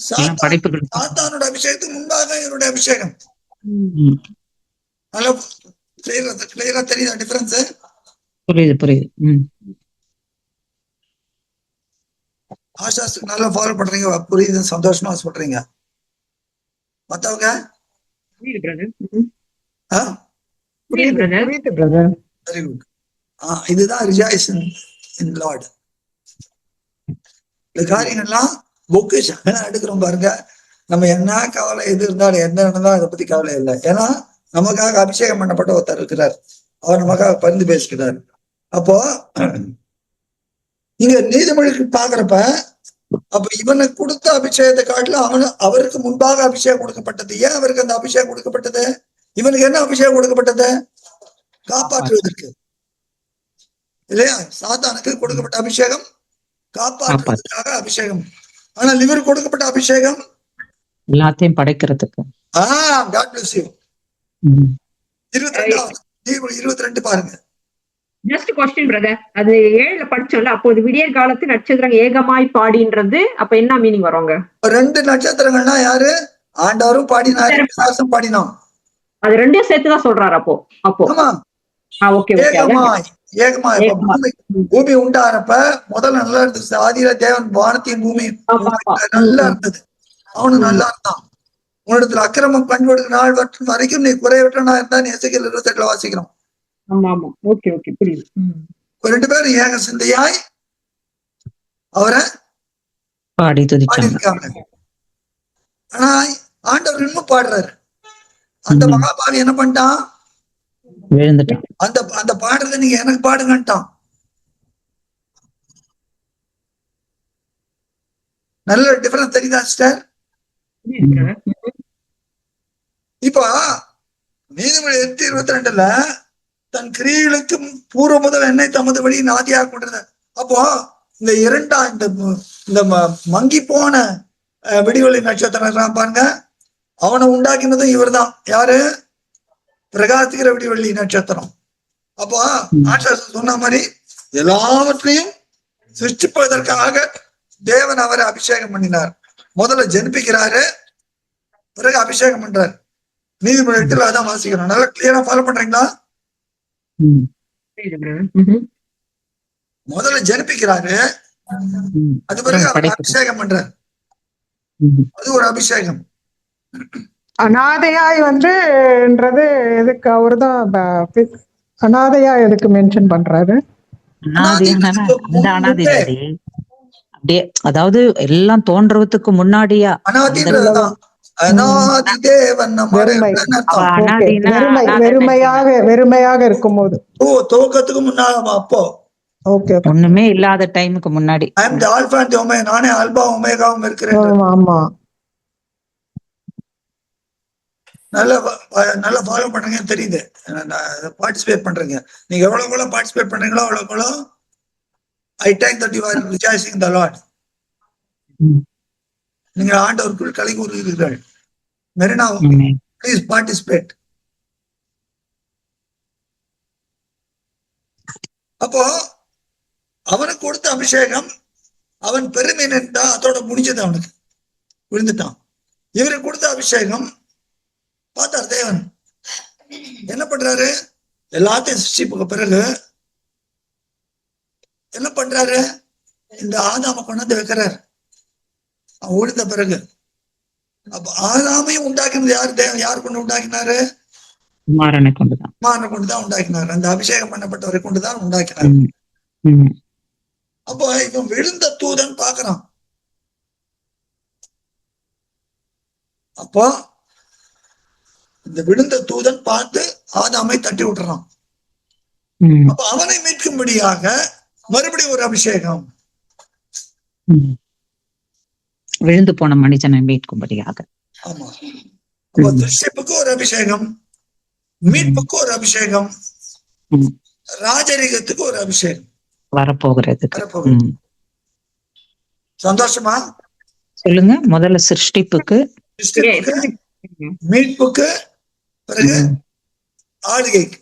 சாத்தானோட அபிஷேகத்துக்கு முன்பாக இவருடைய அபிஷேகம். நல்லா கிளியரா தெரியுதா டிஃபரன்ஸ்? புரியுது. ஆஷாஸ்க்கு நல்லா ஃபாலோ பண்றீங்க, புரியுது, சந்தோஷமா சொல்றீங்க. மத்தவங்க வெரி குட். இதுதான் ரிஜாய்ஸ் இன் லார்ட். இந்த காரியங்கள்லாம் பொக்கிஷம் எடுக்கிறோம் பாருங்க. நம்ம என்ன கவலை எது இருந்தாலும் என்ன இருந்தாலும் அதை பத்தி கவலை இல்லை. ஏன்னா நமக்காக அபிஷேகம் பண்ணப்பட்ட ஒருத்தர் இருக்கிறார். அவர் நமக்காக பரிந்து பேசுகிறார். அப்போ இங்க நீதிமொழிக்கு பாக்குறப்ப, அப்ப இவனுக்கு கொடுத்த அபிஷேகத்தை காட்டிலும் அவருக்கு முன்பாக அபிஷேகம் கொடுக்கப்பட்டது. ஏன் அவருக்கு அந்த அபிஷேகம் கொடுக்கப்பட்டது? இவனுக்கு என்ன அபிஷேகம் கொடுக்கப்பட்டது? காப்பாற்றுவதற்கு இல்லையா? சாத்தானுக்கு கொடுக்கப்பட்ட அபிஷேகம் காப்பாற்றுவதற்காக அபிஷேகம். ஆனால் இவருக்கு கொடுக்கப்பட்ட அபிஷேகம் எல்லாத்தையும் படைக்கிறதுக்கு. God bless you. 22 பாருங்க. ஜஸ்ட் கொஸ்டின் பிரதர், அது 7 படிச்சோம்ல, அப்போது விடியற் காலத்து நட்சத்திரம் ஏகமாய் பாடின்றது அப்ப என்ன மீனிங் வருவாங்க? 2 நட்சத்திரங்கள்னா யாரு? ஆண்டவரும் பாடினாரு, பிசாசும் பாடினான். அது 2 சேர்த்துதான் சொல்றாரு. அப்போ பூமி உண்டானப்ப முதல்ல நல்லா இருந்துச்சு. ஆதியில தேவன் வானத்தையும் பூமி நல்லா இருந்தது. அவனு நல்லா இருந்தான். உன்னிடத்துல அக்கிரமம் கண்படுகிற நாள் வரைக்கும் நீ குறைவற்றனா இருந்தா நீ எசேக்கியேல் 28 வாசிக்கிறோம். 2 பேரும் ஏக சிந்தையாய் அவரை பாடியிருக்காங்க. ஆனா ஆண்டவர் இன்னும் பாடுறாரு. அந்த மகாபாவி என்ன பண்ணிட்டான்? அந்த பாடுறத நீங்க எனக்கு பாடுங்கட்டான். நல்ல டிஃபரன்ஸ் தெரியுதா சிஸ்டர்? இப்ப நீதிமொழி 8:22 தன் கிரியைகளுக்கு பூர்வ முதல் என்னை தமது வழி நாதியாக கொண்டிருந்த. அப்போ இந்த இந்த மங்கி போன விடிவெளி நட்சத்திரம் பாருங்க, அவனை உண்டாக்கினதும் இவர் தான். யாரு? பிரகாசிக்கிற விடிவெள்ளி நட்சத்திரம். அப்போ ஆசாசன் சொன்ன மாதிரி எல்லாவற்றையும் சிருஷ்டிப்பதற்காக தேவன் அவரை அபிஷேகம் பண்ணினார். முதல்ல ஜெனிப்பிக்கிறாரு, பிறகு அபிஷேகம் பண்றாரு. நீதிமன்ற இடத்துல அதான் வாசிக்கிறோம். நல்லா கிளியரா ஃபாலோ பண்றீங்களா? முதல்ல ஜெனிப்பிக்கிறாரு, அது பிறகு அவர் அபிஷேகம் பண்றாரு. அது ஒரு அபிஷேகம். அனாதையாய் வந்துன்றது எதுக்கு? அவர்தான் அனாதையா எதுக்கு மென்ஷன் பண்றாரு? அப்படியே, அதாவது எல்லாம் தோன்றதுக்கு முன்னாடியா வெறுமையாக இருக்கும்போது, துவக்கத்துக்கு முன்னாடி, அப்போ ஒண்ணுமே இல்லாத டைமுக்கு முன்னாடி. நானே ஆல்பா ஒமேகாவும் இருக்கிறேன். ஆமா, நல்லா ஃபாலோ பண்றீங்க தெரியுது. பார்ட்டிசிபேட் பண்றீங்க. நீங்க எவ்வளவு பார்ட்டிசிபேட் பண்றீங்களோ அவ்வளவு I take that you are rejoicing the Lord. நீங்க ஆண்டவருக்குள் களி கூறுகிறீர்கள். Marina, please participate. அப்போ அவனுக்கு கொடுத்த அபிஷேகம், அவன் பெருமை நின்றா அதோட முடிஞ்சது, அவனுக்கு விழுந்துட்டான். இவருக்கு கொடுத்த அபிஷேகம் பார்த்தார் தேவன். என்ன பண்றாரு? எல்லாத்தையும் சிருஷ்டிப்புக்கு பிறகு என்ன பண்றாரு? இந்த ஆதாம கொண்டாந்து வைக்கிறாரு. அவன் ஒழித்த பிறகு அப்ப ஆதாமையும் உண்டாக்கினது யாரு? தேவன் யாரு கொண்டு உண்டாக்கினாரு? குமாரனை கொண்டுதான் உண்டாக்கினார். அந்த அபிஷேகம் பண்ணப்பட்டவரை கொண்டுதான் உண்டாக்கினார். அப்போ இவன் விழுந்த தூதன் பாக்குறான். அப்போ இந்த விழுந்த தூதன் பார்த்து ஆதாமை தட்டி விட்டுறான். அப்ப அவனை மீட்கும்படியாக மறுபடியும் ஒரு அபிஷேகம், விழுந்து போன மனிதனை மீட்கும்படியாக. ஆமா. அப்ப திருஷ்டிப்புக்கு ஒரு அபிஷேகம், மீட்புக்கு ஒரு அபிஷேகம், ராஜரீகத்துக்கு ஒரு அபிஷேகம் வரப்போகிறது. சந்தோஷமா? சொல்லுங்க. முதல்ல சிருஷ்டிப்புக்கு, மீட்புக்கு, பிறகு ஆளுகைக்கு.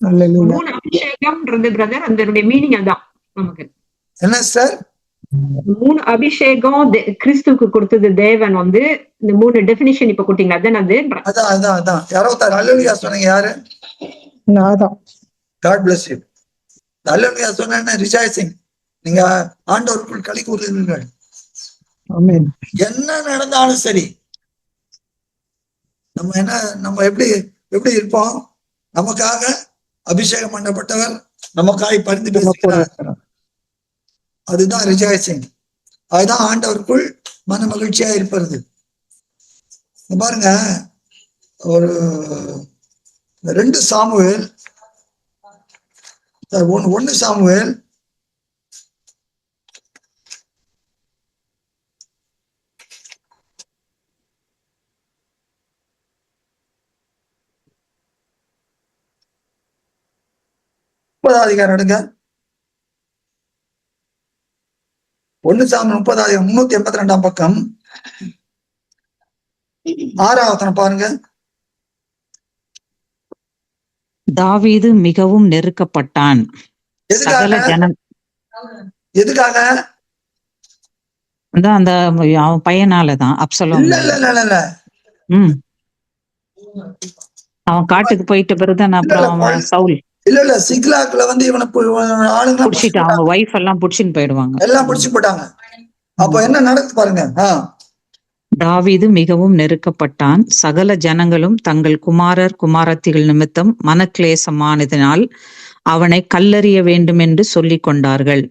அபிஷேகம்ன்றது பிரதர், அதனுடைய மீனிங் அதான் நமக்கு. என்ன சார்? 3 அபிஷேகம் கிறிஸ்துவுக்கு கொடுத்தது தேவன் இந்த 3 டெபினிஷன் இப்ப கொடுத்தீங்க. அதான் யாரோ அல்லேலூயா சொன்னீங்க. யாரு? நான்தான். God bless you. அல்லேலூயா சொன்னா ரிஜாய்சிங். நீங்க ஆண்டவருக்குள் களி கூறுகிறீர்கள். ஆமென். என்ன நடந்தாலும் சரி, நம்ம எப்படி இருப்போம்? நமக்காக அபிஷேகம் பண்ணப்பட்டவர் நமக்காக பரிந்து பேசுகிறார். அதுதான் ரிஜாய்சிங். அதுதான் ஆண்டவருக்குள் மன மகிழ்ச்சியா இருப்பது. பாருங்க, ஒரு 2 சாமுவேல் 1 சாமுவேல் 30 அதிகாரம் எடுங்க. 1 சாமுவேல் 30 அதிகாரம் 382 பக்கம் 6ஆம் வசனம் பாருங்க. தாவீது மிகவும் நெருக்கப்பட்டான். எதுக்காக? அந்த அவன் பையனாலதான், அப்சலோம். இல்ல அவன் காட்டுக்கு போயிட்ட பிறகுதான் அப்புறம் சவுல் இல்ல சிக்லாக்ல இவனை ஆளுங்க புடிச்சிட்டு, அவங்க வைஃப் எல்லாம் புடிச்சின்னு போயிடுவாங்க. எல்லாம் புடிச்சு போட்டாங்க. அப்ப என்ன நடக்குது பாருங்க. தாவீது மிகவும் நெருக்கப்பட்டான். சகல ஜனங்களும் தங்கள் குமாரர் குமாரத்திகள் நிமித்தம் மனக்லேசமானதினால் அவனை கல்லறிய வேண்டும் என்று சொல்லிக் கொண்டார்கள்.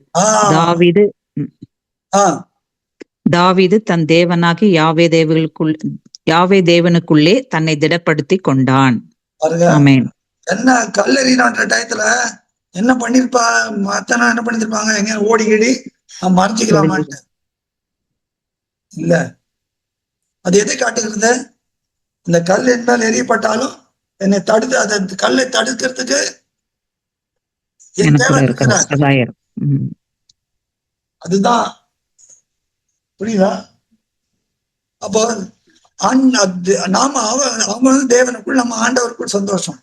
தாவீது தன் தேவனாகி யாவே தேவனுக்குள்ளே தன்னை திடப்படுத்தி கொண்டான். ஆமென். என்ன கல்லறினான்ற டயத்துல என்ன பண்ணிருப்பா? மத்தனா என்ன பண்ணிருப்பாங்க? எங்க ஓடிக்கிடி மறைஞ்சிக்கலாமான்ட்டு இல்ல. அது எதை காட்டுகிறது? இந்த கல் என்னால் எரியப்பட்டாலும் என்னை தடுத்து, அந்த கல்லை தடுக்கிறதுக்கு என் தேவன் இருக்கிறார். ம். அதுதான் புரியுதா? அப்போ நாம அவங்க தேவனுக்குள், நம்ம ஆண்டவருக்குள் சந்தோஷம்.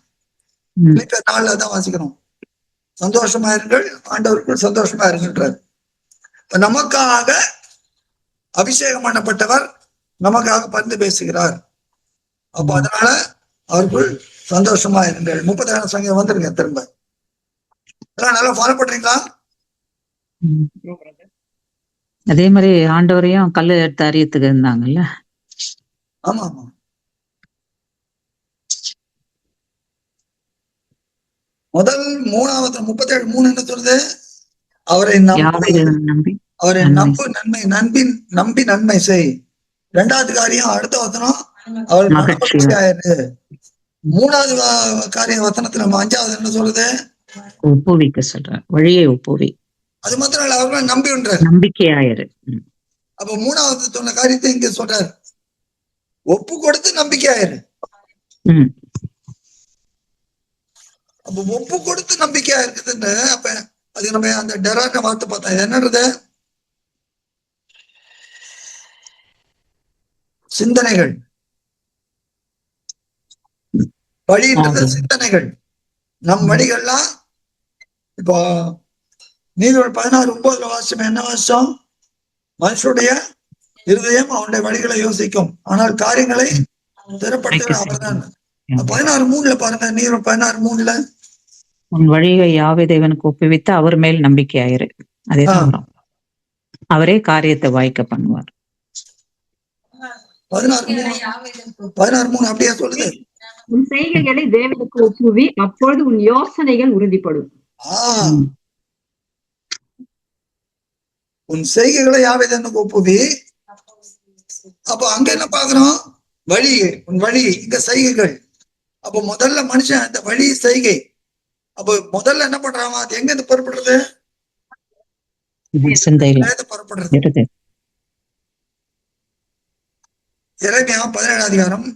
ம். 4 தான் வாசிக்கிறோம். சந்தோஷமா இருங்கள், ஆண்டவருக்குள் சந்தோஷமா இருக்கின்றார். நமக்காக அபிஷேகம் பண்ணப்பட்டவர் நமக்காக பரிந்து பேசுகிறார். அப்ப அதனால அவருக்குள் சந்தோஷமா இருங்கள். 37 சங்கீதம் வந்துருங்க திரும்ப. எல்லாம் நல்லா ஃபாலோ பண்றீங்களா? அதே மாதிரி ஆண்டவரையும் கல்லு எடுத்து அறியத்துக்கு இருந்தாங்கல்ல. ஆமா ஆமா. முதல் 3வது 37:3 என்ன சொல்றது? அவரை யாவை நம்பி அவரை நன்மை நம்பி நன்மை செய். 2வது காரியம் அடுத்த வசனம், அவர் மகிழ்ச்சியாயிரு. 3வது வசனத்துல 5வது என்ன சொல்றது? ஒப்புவிக்க சொல்ற, வழியை ஒப்புவி. அது மாத்திரம் இல்ல, அவர்கள் நம்பின்றார், நம்பிக்கையாயிரு. அப்ப 3வது சொன்ன காரியத்தை இங்க சொல்றாரு, ஒப்பு கொடுத்து நம்பிக்கையாயிரு. அப்ப ஒப்பு கொடுத்து நம்பிக்கையா இருக்குதுன்னு, அப்ப அது நம்ம அந்த டெரான வார்த்தை பார்த்தா என்னன்றது? சிந்தனைகள். வழின்றது சிந்தனைகள். நம் வழிகள்லாம் இப்போ நீதிபதிகள் 16:9 வாசிச்சோம். என்ன வாசிச்சோம்? மனுஷனுடைய இருதயம் அவனுடைய வழிகளை யோசிக்கும், ஆனால் காரியங்களை திறப்படுத்த அவர்தான். 16:3 பாருங்க. நீதிபதிகள் 16:3 உன் வழியை யாவை தேவனுக்கு ஒப்புவித்து அவர் மேல் நம்பிக்கையாயிரு. அதே தான், அவரே காரியத்தை வாய்க்க பண்ணுவார். 16:3 அப்படியே சொல்லுது. உன் செய்கைகளை தேவனுக்கு ஒப்புவி, அப்பொழுது உன் யோசனைகள் உறுதிப்படும். உன் செய்கைகளை யாவை தேவனுக்கு ஒப்புவி. அப்ப அங்க என்ன பாக்குறோம்? வழி. உன் வழி, இங்க செய்கைகள். அப்ப முதல்ல மனுஷன் அந்த வழி செய்கை. அப்ப முதல்ல என்ன பண்றாங்க? அது எங்க இருந்து புறப்படுறது? புறப்படுறது. எரேமியா 17 அதிகாரம்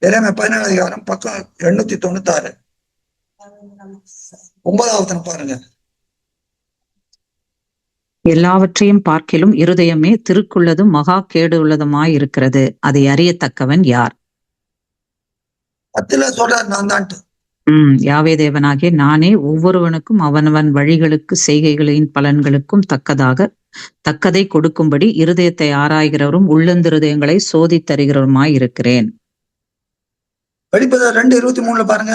17 அதிகாரம் பக்கம் 896 9வது பாருங்க. எல்லாவற்றையும் பார்க்கிலும் இருதயமே திருக்குள்ளதும் மகா கேடு உள்ளதுமாய் இருக்கிறது, அதை அறியத்தக்கவன் யார்? 10 சொல்றார், நான் தான். யாவே தேவனாகிய நானே ஒவ்வொருவனுக்கும் அவனவன் வழிகளுக்கு செய்கைகளின் பலன்களுக்கும் தக்கதை கொடுக்கும்படி இருதயத்தை ஆராய்கிறவரும் உள்ளந்திருதயங்களை சோதித்தருகிறவருமாய் இருக்கிறேன். வெளிப்படுதல் 2:23 பாருங்க.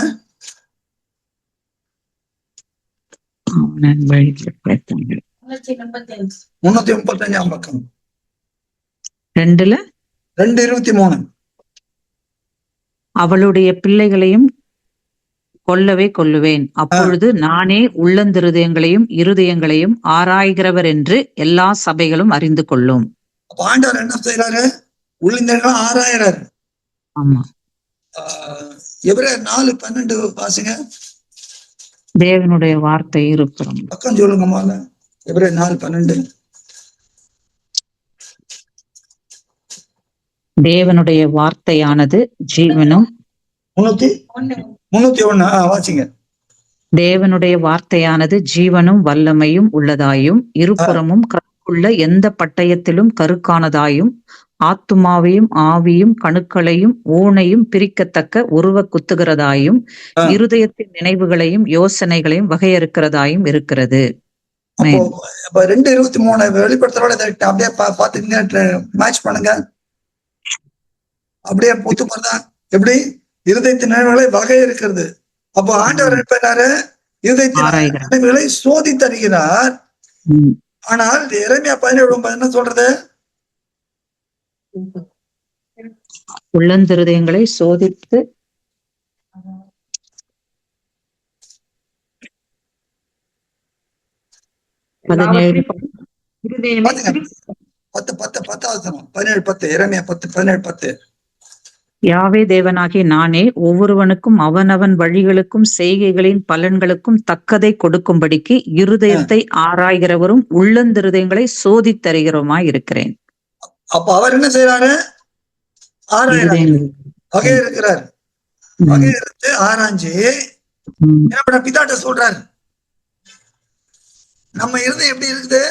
335 பக்கம் 2:23. அவளுடைய பிள்ளைகளையும் கொல்லவே கொல்லுவேன், அப்பொழுது நானே உள்ளந்திருதயங்களையும் இருதயங்களையும் ஆராய்கிறவர் என்று எல்லா சபைகளும் அறிந்து கொள்ளும். ஆண்டவர் என்ன செய்யறாரு? உள்ளந்தங்களை ஆராயறாரு. ஆமா. எபிரேயர் 4:12 வாசிங்க. தேவனுடைய வார்த்தை இருப்புறம். பக்கம் சொல்லுங்க முதல்ல. எபிரேயர் 4:12. தேவனுடைய வார்த்தையானது ஜீவனும் 301 வாசிங்க. தேவனுடைய வார்த்தையானது ஜீவனும் வல்லமையும் உள்ளதாயும் இருபுறமும் கருக்குள்ள எந்த பட்டயத்திலும் கருக்கானதாயும் ஆத்துமாவையும் ஆவியும் கணுக்களையும் ஊனையும் பிரிக்கத்தக்க உருவ குத்துகிறதாயும் இருதயத்தின் நினைவுகளையும் யோசனைகளையும் வகையறுக்கிறதாயும் இருக்கிறது. 2:23 வெளிப்படுத்தலோட அப்படியே பாத்துங்க, மேட்ச் பண்ணுங்க. அப்படியே புத்து போறதா? எப்படி? இருதயத்தின் நினைவுகளை வகை இருக்கிறது. அப்போ ஆண்டவர் என்ன? இருதயத்தின் நினைவுகளை சோதித்தருகிறார். ஆனால் எரேமியா 17:9 என்ன சொல்றது? உள்ளந்திருதயங்களை சோதித்து எரேமியா 10:17. யாவே தேவனாகிய நானே ஒவ்வொருவனுக்கும் அவனவன் வழிகளுக்கும் செய்கைகளின் பலன்களுக்கும் தக்கதை கொடுக்கும்படிக்கு இருதயத்தை ஆராய்கிறவரும் உள்ளந்திருதயங்களை சோதித்தருகிறவருமாய் இருக்கிறேன். அப்ப அவர் என்ன செய்யறாரு? வகை இருக்கிறார். வகை இருந்து ஆராய்ஞ்சு என்ன பண்ண பிதாட்ட சொல்றாரு, நம்ம இருதயம் எப்படி இருக்குது,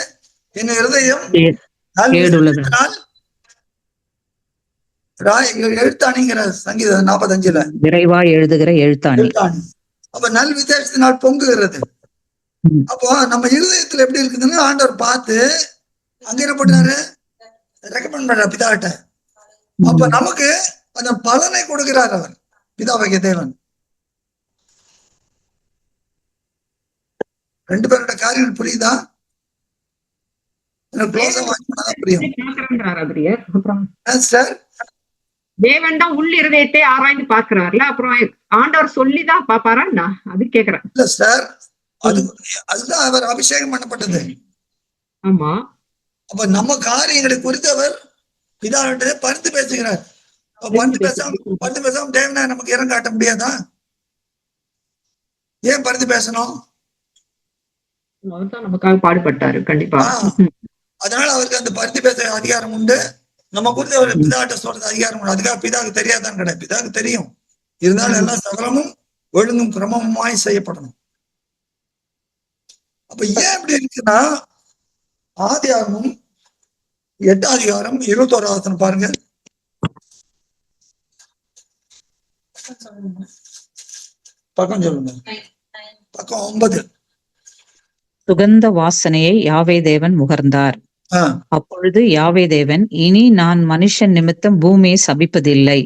என் இருதயம் எழுத்தாணிங்கிற சங்கீதம் 45 விரைவா எழுதுகிற எழுத்தாணி. அப்ப நல் விசேஷத்தினால் பொங்குகிறது. அப்போ நம்ம இருதயத்துல எப்படி இருக்குதுன்னு ஆண்டவர் பார்த்து அங்க என்ன பண்ணாரு, ரெக்கமெண்ட் பண்ற பிதாட்ட. அப்ப நமக்கு அந்த பலனை கொடுக்கிறார் அவர், பிதாவாகிய தேவன். ரெண்டு பேரோட காரியங்கள் புரியுதா? சார், தேவன் தான் உள் இருதயத்தை ஆராய்ந்து பாக்குறாருல, அப்புறம் ஆண்டவர் சொல்லிதான் பாப்பாரா? அது கேக்குறேன். இல்ல சார், அதுதான் அவர் அபிஷேகம் பண்ணப்பட்டது. ஆமா. அப்ப நம்ம காரியங்களை குறித்து அவர் பிதாவிட்ட பரிந்து பேசுகிறார். பரிந்து பேசாம தேவனை நமக்கு இறம் காட்ட முடியாதா? ஏன் பரிந்து பேசணும்? நமக்காக பாடுபட்டாரு. கண்டிப்பா. அதனால அவருக்கு அந்த பரிந்து பேச அதிகாரம் உண்டு. நம்ம குறித்து அவர் பிதாட்ட சொல்றது அதிகாரம் உண்டு. அதுக்காக பிதாவுக்கு தெரியாதான் கிடையாது, பிதாவுக்கு தெரியும். இருந்தாலும் எல்லாம் சகலமும் ஒழுங்கும் கிரமமாய் செய்யப்படணும். அப்ப ஏன் இப்படி இருக்குன்னா, ஆதியாகமம் 8ஆம் அதிகாரம் 21ஆம் வசனம் பாருங்க. பக்கம் சொல்லுங்க. பக்கம் 9. சுகந்த வாசனையை யாவே தேவன் முகர்ந்தார். அப்பொழுது யாவே தேவன், இனி நான் மனுஷன் நிமித்தம் பூமியை சபிப்பதில்லை.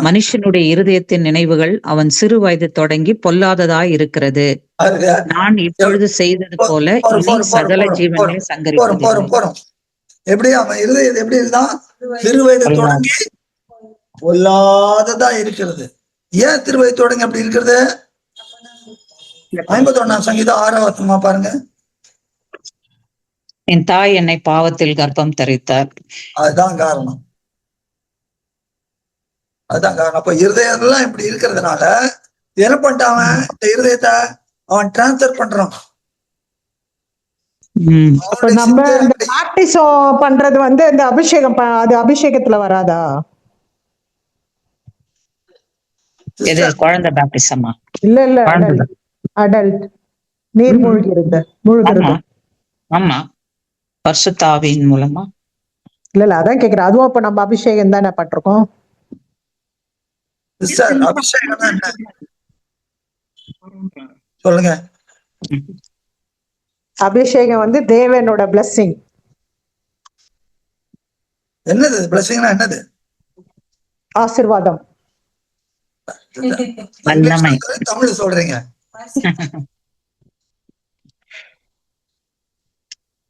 மனுஷனுடைய இருதயத்தின் நினைவுகள் அவன் சிறு வயது தொடங்கி பொல்லாததாய் இருக்கிறது. நான் இப்பொழுது செய்தது போல இனி சகல ஜீவனை சங்கரிப்பதில்லை. எப்படி அவன் இருதயம் எப்படி இருந்தான்? சிறு வயது தொடங்கி பொல்லாததா இருக்கிறது. ஏன் சிறு வயது தொடங்கி அப்படி இருக்கிறது? 51ஆம் சங்கீதம் 6ஆம் வசனமா பாருங்க. என் தாய் என்னை பாவத்தில் கர்ப்பம் தரித்தார். அதுதான் காரணம். அப்ப இருதயம் எல்லாம் இப்படி இருக்கிறதுனால என்ன பண்ணிட்டான், இந்த இருதயத்தை அவன் டிரான்ஸ்பர் பண்றான். நம்ம இந்த பாப்டிசம் பண்றது வந்து இந்த அபிஷேகம், அது அபிஷேகத்துல வராதா? குழந்தை பாப்டிசமா? இல்ல அடல்ட் நீர் மூழ்கிறது. ஆமா, பரிசுத்த ஆவியின் மூலமா. இல்ல அதான் கேக்குறேன். அதுவும் அப்ப நம்ம அபிஷேகம் தானே பட்டிருக்கோம். சொல்லுங்க. அபிஷேகம் வந்து தேவனோட பிளெஸிங். என்னது பிளெஸிங்னா? என்னது? ஆசீர்வாதம். தமிழ் சொல்றீங்க,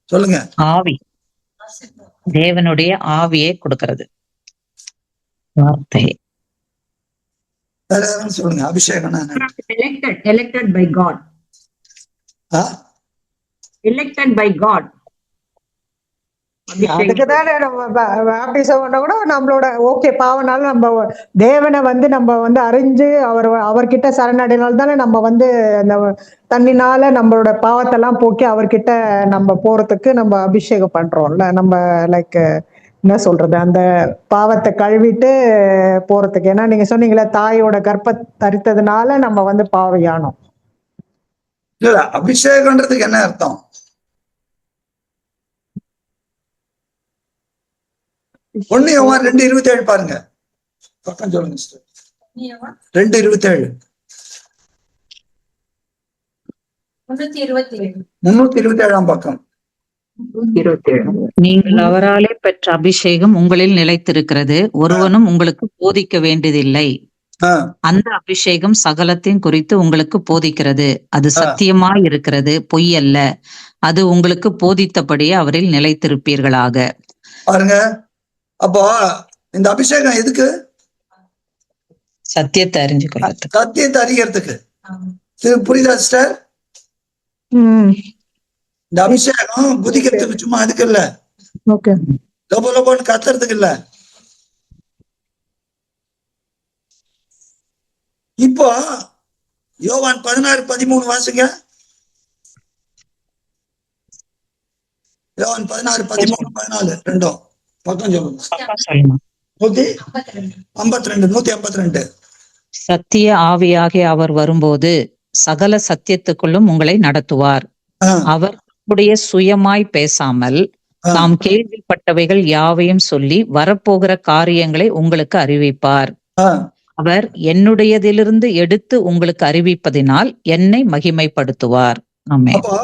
சொல்லுங்க. ஆவி, தேவனுடைய ஆவியை கொடுக்கிறது வார்த்தை. சொல்லுங்க. அபிஷேகம் elected by God. elected by God. அதுக்குதானே நம்ம பாப்டிசம் பண்ண கூட நம்மளோட ஓகே பாவனால நம்ம தேவனை வந்து நம்ம வந்து அறிஞ்சு அவர்கிட்ட சரணடைனால தானே நம்ம வந்து அந்த தண்ணினால நம்மளோட பாவத்தெல்லாம் போக்கி அவர்கிட்ட நம்ம போறதுக்கு நம்ம அபிஷேகம் பண்றோம்ல. நம்ம லைக் என்ன சொல்றது, அந்த பாவத்தை கழுவிட்டு போறதுக்கு. ஏன்னா நீங்க சொன்னீங்களே தாயோட கர்ப்ப தரித்ததுனால நம்ம வந்து பாவியானோம். இல்ல, அபிஷேகம்ன்றதுக்கு என்ன அர்த்தம்? ஒன்னு யோவான் 2:27 பாருங்க. பக்கம் சொல்லுங்க. 2:27 327ஆம் பக்கம். நீங்கள் அவராலே பெற்ற அபிஷேகம் உங்களில் நிலைத்திருக்கிறது, ஒருவனும் உங்களுக்கு போதிக்க வேண்டியதில்லை. அந்த அபிஷேகம் சகலத்தையும் குறித்து உங்களுக்கு போதிக்கிறது. அது சத்தியமாய் இருக்கிறது, பொய் அல்ல. அது உங்களுக்கு போதித்தபடியே அவரில் நிலைத்திருப்பீர்களாக. பாருங்க. அப்போ இந்த அபிஷேகம் எதுக்கு? சத்தியத்தை அறிஞ்சுக்கிறதுக்கு. சத்தியத்தை அறிகிறதுக்கு. புரியுதா சிஸ்டர்? இந்த அபிஷேகம் குதிக்கிறதுக்கு சும்மா அதுக்கு இல்ல, லோபோ லோபோன்னு கத்துறதுக்கு இல்ல. இப்போ யோவான் 16:13 வாசிங்க. யோவான் 16:13-14 ரெண்டும் பக்கம் சொல்லுங்க. 152. சத்திய ஆவியாகிய அவர் வரும்போது சகல சத்தியத்துக்குள்ளும் உங்களை நடத்துவார். அவர் உடைய சுயமாய் பேசாமல் தாம் கேள்விப்பட்டவைகள் யாவையும் சொல்லி வரப்போகிற காரியங்களை உங்களுக்கு அறிவிப்பார். அவர் என்னுடையதிலிருந்து எடுத்து உங்களுக்கு அறிவிப்பதினால் என்னை மகிமைப்படுத்துவார். ஆமென். அப்போ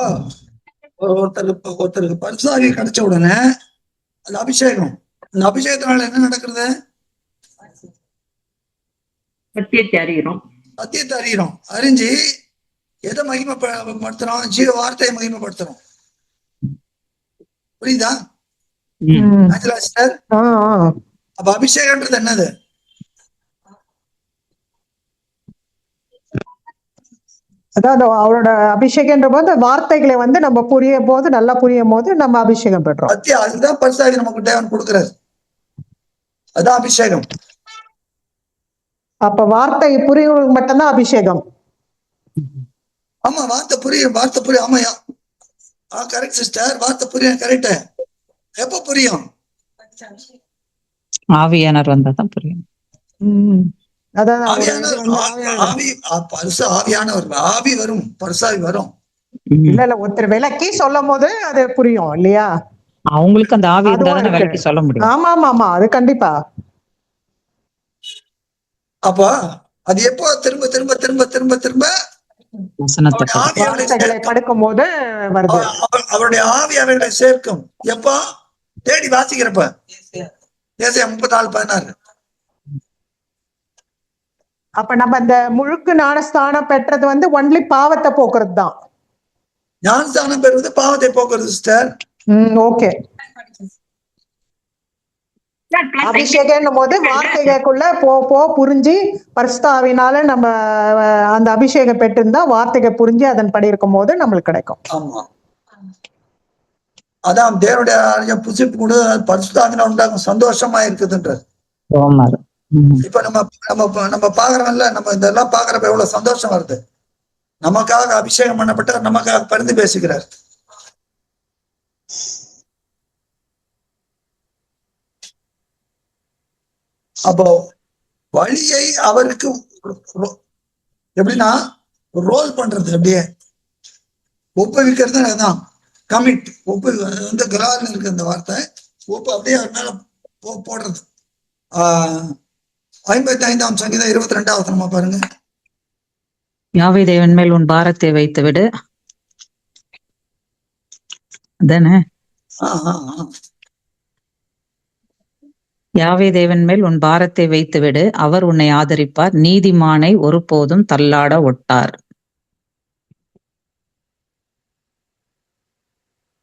ஒருத்தருக்கு பரிசுத்தாவி கிடைச்ச உடனே அது அபிஷேகம். அந்த அபிஷேகத்தினால என்ன நடக்கிறது? சத்தியத்தை அறிகிறோம். சத்தியத்தை அறிகிறோம். அறிஞ்சு எதை மகிமைப்படுத்துறோம்? ஜீவ வார்த்தையை மகிமைப்படுத்துறோம். புரியுதா ஆஞ்சலா சிஸ்டர்? அப்ப அபிஷேகம்ன்றது என்னது? அதாவது அவரோட அபிஷேகம்ன்ற போது வார்த்தைகளை வந்து நம்ம புரியும் போது, நல்லா புரியும் போது நம்ம அபிஷேகம் பெற்றோம். அதுதான் பரிசுத்தாவி நமக்கு தேவன் கொடுக்கிறார். அதான் அபிஷேகம். அப்ப வார்த்தை புரியவங்களுக்கு மட்டும்தான் அபிஷேகம். ஆமா, வார்த்தை புரியும். ஆமாயா, கரெக்ட் சிஸ்டர். வார்த்தை புரியும். கரெக்ட். எப்ப புரியும்? ஆவியானவர் வந்தாதான் புரியும். ஆவியானவர் ஆவி வரும், பரிசாவி வரும். இல்ல ஒருத்தர் விளக்கி சொல்லும் போது அது புரியும் இல்லையா? அவங்களுக்கு அந்த ஆவி இருந்தாலும் விளக்கி சொல்ல முடியும். ஆமா ஆமா ஆமா, அது கண்டிப்பா. அப்ப அது எப்போ திரும்ப திரும்ப திரும்ப திரும்ப திரும்ப படுக்கும் போது வருது. அவருடைய ஆவி அவைகளை சேர்க்கும். எப்போ? தேடி வாசிக்கிறப்ப. ஏசாயா 34:16. அப்ப நம்ம இந்த முழுக்கு ஞானஸ்தானம் பெற்றது வந்து ஒன்லி பாவத்தை போக்குறது தான். ஞானஸ்தானம் பெறுவது பாவத்தை போக்குறது சிஸ்டர். ஓகே. அபிஷேகம் போது வார்த்தைகளுக்குள்ள போ புரிஞ்சு பரிசுத்தாவினால நம்ம அந்த அபிஷேகம் பெற்றிருந்தா வார்த்தைகள் புரிஞ்சு அதன்படி இருக்கும் போது நம்மளுக்கு கிடைக்கும். ஆமா, அதான் தேவனுடைய புசிப்பு கூட பரிசுத்தாவினால் உண்டாகும் சந்தோஷமா இருக்குதுன்றது. இப்ப நம்ம பாக்குறோம்ல, நம்ம இதெல்லாம் பாக்குறப்ப எவ்வளவு சந்தோஷம் வருது. நமக்காக அபிஷேகம் பண்ணப்பட்ட நமக்காக பரிந்து பேசுகிறார். அப்போ வழியை அவருக்கு எப்படின்னா ரோல் பண்றது, அப்படியே ஒப்புவிக்கிறது. அதான் கமிட். ஒப்பு வந்து கிரார்னு இருக்கு அந்த வார்த்தை. ஒப்பு அப்படியே அவர் மேல போடுறது. 55ஆம் சங்கீதம் 22ஆவது வசனமா பாருங்க. யாவே தேவன் மேல் உன் பாரத்தை வைத்து விடு. அதானே? யாவே தேவன் மேல் உன் பாரத்தை வைத்து விடு, அவர் உன்னை ஆதரிப்பார், நீதிமானை ஒருபோதும் தள்ளாட ஒட்டார்.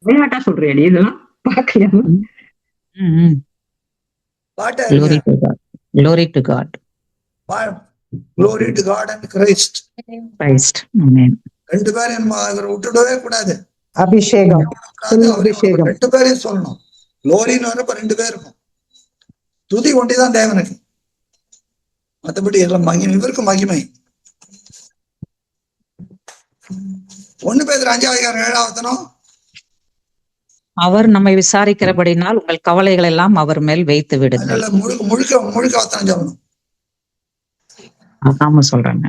விளையாட்டா சொல்றேன் இதெல்லாம் பாக்கலையா? Glory to God. Glory to God. Glory to God and Christ. Christ. Amen. ரெண்டு பேரும் விட்டுடவே கூடாது. அபிஷேகம், அபிஷேகம் ரெண்டு பேரையும் சொல்லணும். குளோரின்னு வரப்ப ரெண்டு பேர் இருக்கும். துதி ஒண்டிதான் தேவனுக்கு, மற்றபடி எல்லாம் மகிமை இவருக்கு மகிமை. 1 பேதுரு 5:7 அவர் நம்மை விசாரிக்கிறபடினால் உங்கள் கவலைகள் எல்லாம் அவர் மேல் வைத்து விடுங்கள். முழுக்க முழுக்க வசனம் சொல்லணும். அதாம சொல்றேன்.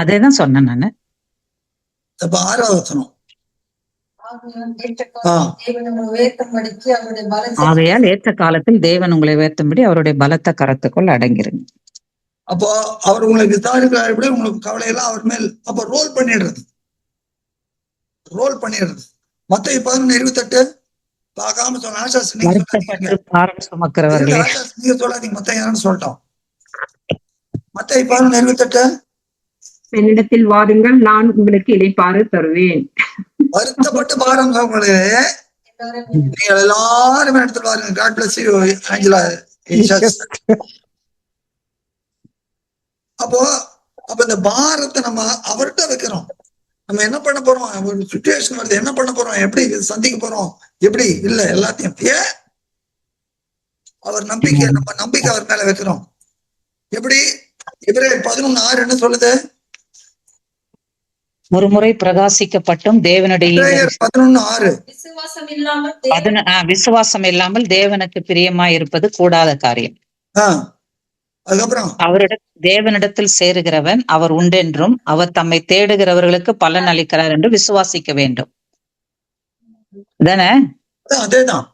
அதேதான் சொன்னேன் நானு. 6வது வசனம். ஆகையால் ஏற்ற காலத்தில் தேவன் உங்களை உயர்த்தும்படி அவருடைய பலத்த கரத்துக்குள் அடங்கிருங்க. அப்போ அவர் உங்களை விசாரிக்கிறார், உங்களுக்கு கவலையெல்லாம் அவர் மேல். அப்போ ரோல் பண்ணிடுறது. மத்தேயு 11:28 பார்க்காம சொன்ன நீங்க சொல்லாதீங்க. மத்தேயு சொல்லிட்டோம். மத்தேயு 11:28 என்னிடத்தில் வாருங்கள், நான் உங்களுக்கு இளைப்பாறு தருவேன். வருத்தப்பட்டு பாருங்க, நீங்கள் எல்லாரும் இடத்துல பாருங்க. God bless you Angela. அப்போ இந்த பாரத்தை நம்ம அவர்கிட்ட வைக்கிறோம். நம்ம என்ன பண்ண போறோம்? ஒரு சிச்சுவேஷன் வருது, என்ன பண்ண போறோம்? எப்படி சந்திக்க போறோம்? எப்படி இல்ல எல்லாத்தையும் அவர் நம்பிக்கை, நம்ம நம்பிக்கை அவர் மேல வைக்கிறோம். எப்படி? Ebraiயர் 11:6 என்ன சொல்லுது? ஒருமுறை பிரகாசிக்கப்பட்டும் தேவனுடைய 11:6 விசுவாசம் இல்லாமல் தேவனுக்கு பிரியமாயிருப்பது கூடாத காரியம். அதுக்கப்புறம் தேவனிடத்தில் சேருகிறவன் அவர் உண்டென்றும் அவர் தம்மை தேடுகிறவர்களுக்கு பலன் அளிக்கிறார் என்று விசுவாசிக்க வேண்டும். தானே? அதேதான்.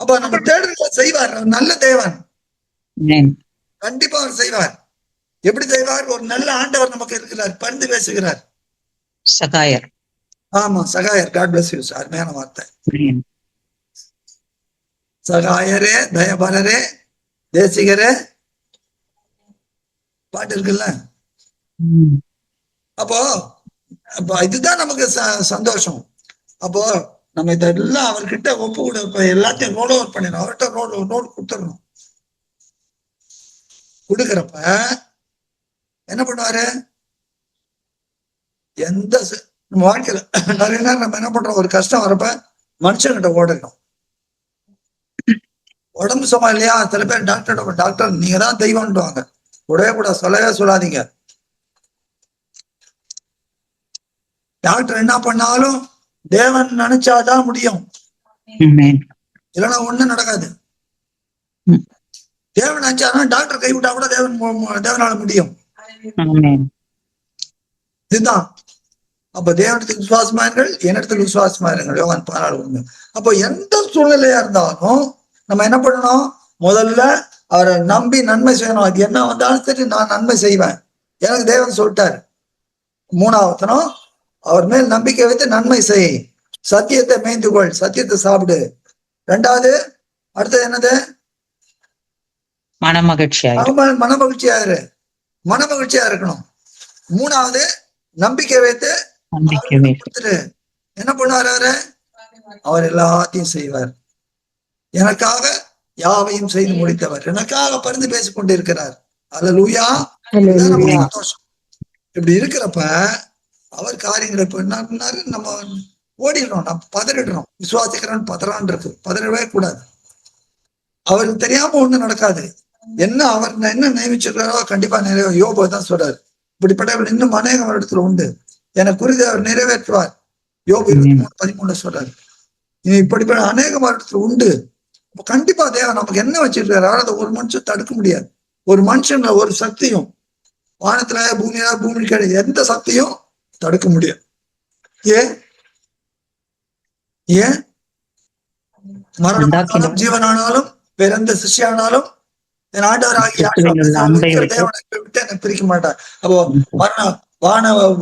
அப்ப நம்ம தேடுறத செய்வார். நல்ல தேவன், கண்டிப்பா அவர் செய்வார். எப்படி செய்வார்? ஒரு நல்ல ஆண்டவர் நமக்கு இருக்கிறார், பரிந்து பேசுகிறார். சகாயர். ஆமா, சகாயர். God bless you. அருமையான வார்த்தை. சகாயரே, தயபரரே, தேசிகரே பாட்டு இருக்குல்ல. அப்போ இதுதான் நமக்கு சந்தோஷம். அப்போ நம்ம இதெல்லாம் அவர்கிட்ட ஒப்பு கூட எல்லாத்தையும் ரோல் ஓவர் பண்ணிடணும். அவர்கிட்ட ரோல் கொடுத்துடணும். கொடுக்கறப்ப என்ன பண்ணுவாரு? எந்த நம்ம வாழ்க்கையில நிறைய நேரம் நம்ம என்ன பண்றோம்? ஒரு கஷ்டம் வரப்ப மனுஷங்கிட்ட ஓடணும். உடம்பு சும்மா இல்லையா? சில பேர் டாக்டர் நீங்க தான் தெய்வம்ன்றாங்க. கூடவே கூட சொல்லவே சொல்லாதீங்க. டாக்டர் என்ன பண்ணாலும் தேவன் நினைச்சாதான் முடியும், இல்லைன்னா ஒண்ணும் நடக்காது. தேவன் நினைச்சாதான் டாக்டர் கைவிட்டா கூட தேவனால முடியும். இதுதான். அப்ப தேவனத்துக்கு விசுவாசமா இருங்கள், என்னிடத்துக்கு விசுவாசமா இருங்கள். யோவான் 14:1. அப்போ எந்த சூழ்நிலையா இருந்தாலும் நம்ம என்ன பண்ணணும்? முதல்ல அவரை நம்பி நன்மை செய்யணும். அது என்ன வந்தாலும் சரி, நான் நன்மை செய்வேன், எனக்கு தேவன் சொல்லிட்டாரு. 3வது, அவர் மேல் நம்பிக்கை வைத்து நன்மை செய், சத்தியத்தை மேய்ந்துகொள், சத்தியத்தை சாப்பிடு. 2வது, அடுத்தது என்னது? மனமகிழ்ச்சியா இரு, மனமகிழ்ச்சியா இருக்கணும். 3வது, நம்பிக்கை வைத்து என்ன பண்ணுவார்? அவர் எல்லாத்தையும் செய்வார். எனக்காக யாவையும் செய்து முடித்தவர், எனக்காக பரிந்து பேசிக் கொண்டிருக்கிறார். அல்லேலூயா. சந்தோஷம். இப்படி இருக்கிறப்ப அவர் காரியங்களை இப்ப என்ன பண்ணாரு? நம்ம ஓடிடுறோம், நம்ம பதறிடுறோம். விசுவாசிக்கிறோம் பதறான் இருக்கு, பதறவே கூடாது. அவருக்கு தெரியாம ஒண்ணு நடக்காது. என்ன அவர் என்ன நியமிச்சிருக்காரோ கண்டிப்பா நிறைவேறும். யோபு தான் சொல்றாரு, இப்படிப்பட்டவர்கள் இன்னும் அநேகம் இடத்துல உண்டு, எனக்கு குறித்து அவர் நிறைவேற்றுவார். யோபு 23:13 சொல்றாரு. இப்படிப்பட்ட அநேகம் இடத்துல உண்டு. கண்டிப்பா தேவன் நமக்கு என்ன வச்சிருக்காரு? அதை ஒரு மனுஷன் தடுக்க முடியாது. ஒரு மனுஷன்ல ஒரு சக்தியும், வானத்துல பூமி கிடையாது, எந்த சக்தியும் தடுக்க முடியாது. ஏன் மரணம் ஜீவனானாலும் பிறந்த சிஷ்யானாலும் என் ஆண்டவராகிய தேவனை பிரிக்க மாட்டார். அப்போ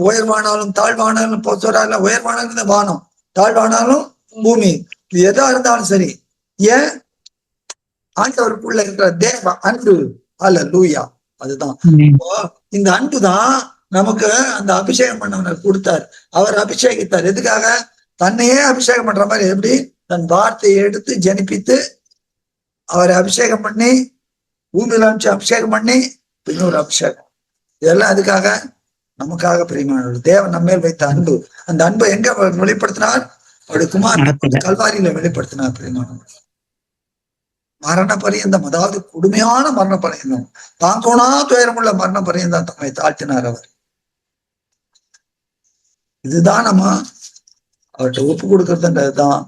உயர்வானாலும் தாழ்வானாலும் சொல்றாங்க. உயர்வானாலும் வானம், தாழ்வானாலும் பூமி, இது எதா இருந்தாலும் சரி. ஏன்? ஆண்டவருக்குள்ள இருக்கிற தேவ அன்பு. அல்லேலூயா. அதுதான். இந்த அன்பு தான் நமக்கு அந்த அபிஷேகம் பண்ணவனர் கொடுத்தார். அவர் அபிஷேகித்தார். எதுக்காக? தன்னையே அபிஷேகம் பண்ற மாதிரி. எப்படி? தன் வார்த்தையை எடுத்து ஜனிப்பித்து அவரை அபிஷேகம் பண்ணி, பூமியில அமைச்சு அபிஷேகம் பண்ணி, இன்னொரு அபிஷேகம். இதெல்லாம் அதுக்காக, நமக்காக. பிரியமானவர்கள், தேவன் நம்ம மேல் வைத்த அன்பு. அந்த அன்பை எங்க வெளிப்படுத்தினார்? அவருடைய குமார் கல்வாரியில வெளிப்படுத்தினார். பிரியமானவர்கள், மரண பரியந்தம், அதாவது கொடுமையான மரண பரியந்தம், தாங்கோனா துயரமுள்ள மரண பரியந்தம் தம்மை தாழ்த்தினார் அவர். இதுதான் நம்ம அவர்கிட்ட ஒப்பு கொடுக்கறதுன்றதுதான்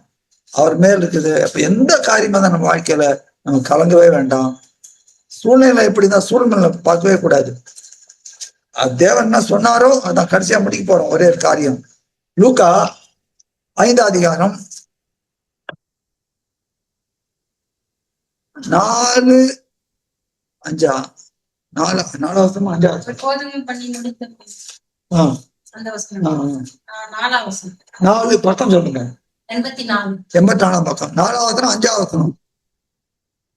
அவர் மேல் இருக்குது. அப்ப எந்த காரியமா தான் நம்ம வாழ்க்கையில நம்ம கலங்கவே வேண்டாம். சூழ்நிலை எப்படிதான், சூழ்நிலை பார்க்கவே கூடாது. தேவன் என்ன சொன்னாரோ அதான் கடைசியா முடிக்க போறோம். ஒரே ஒரு காரியம். லூக்கா 5 அதிகாரம் 4 பக்கம் சொல்லுங்க. 84 பக்கம் 4வது 5வது.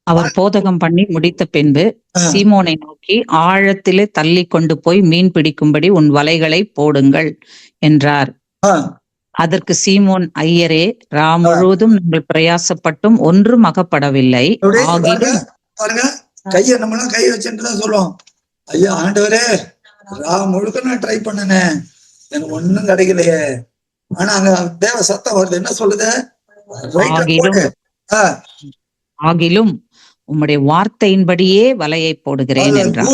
அவர் போதகம் பண்ணி முடித்த பின்பு சீமோனை நோக்கி, ஆழத்திலே தள்ளி கொண்டு போய் மீன் பிடிக்கும்படி உன் வலைகளை போடுங்கள் என்றார். அதற்கு சீமோன், ஐயரே, ரா முழுவதும் நாங்கள் பிரயாசப்பட்டும் ஒன்றும் அகப்படவில்லை. பாருங்க, கைய நம்மளாம் கை வச்சுட்டுதான் சொல்லுவோம், ஐயா ஆண்டவரே, ரா முழுக்க நான் ட்ரை பண்ணனேன், எனக்கு ஒண்ணும் கிடைக்கலையே. ஆனா அங்க தேவ சத்தம் வருது. என்ன சொல்லுது? ஆகிலும் உம்முடைய வார்த்தையின்படியே வலையை போடுகிறேன் என்றார்.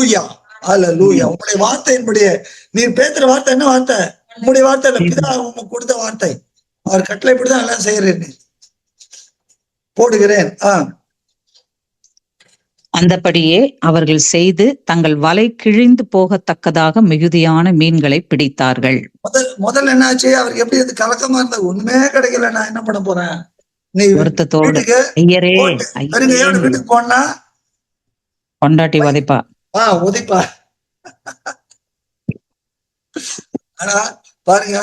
அல்லேலூயா. உங்களுடைய வார்த்தையின்படியே நீர் பேசுற வார்த்தை என்ன வார்த்தை? உங்களுடைய வார்த்தை இல்ல, பிதா உமக்கு கொடுத்த வார்த்தை. அவர் கட்டளைப்படிதான் எல்லாம் செய்யறேன் போடுகிறேன். அந்தபடியே அவர்கள் செய்து தங்கள் வலை கிழிந்து போகத்தக்கதாக மிகுதியான மீன்களை பிடித்தார்கள். முதல்ல என்னாச்சு? அவருக்கு எப்படி அது கலக்கமா இருந்த, ஒண்ணுமே கிடைக்கல, நான் என்ன பண்ண போறேன்? நீ வருத்தத்தோடு வீட்டுக்கு போனா கொண்டாட்டி உதைப்பா உதைப்பா. ஆனா பாருங்க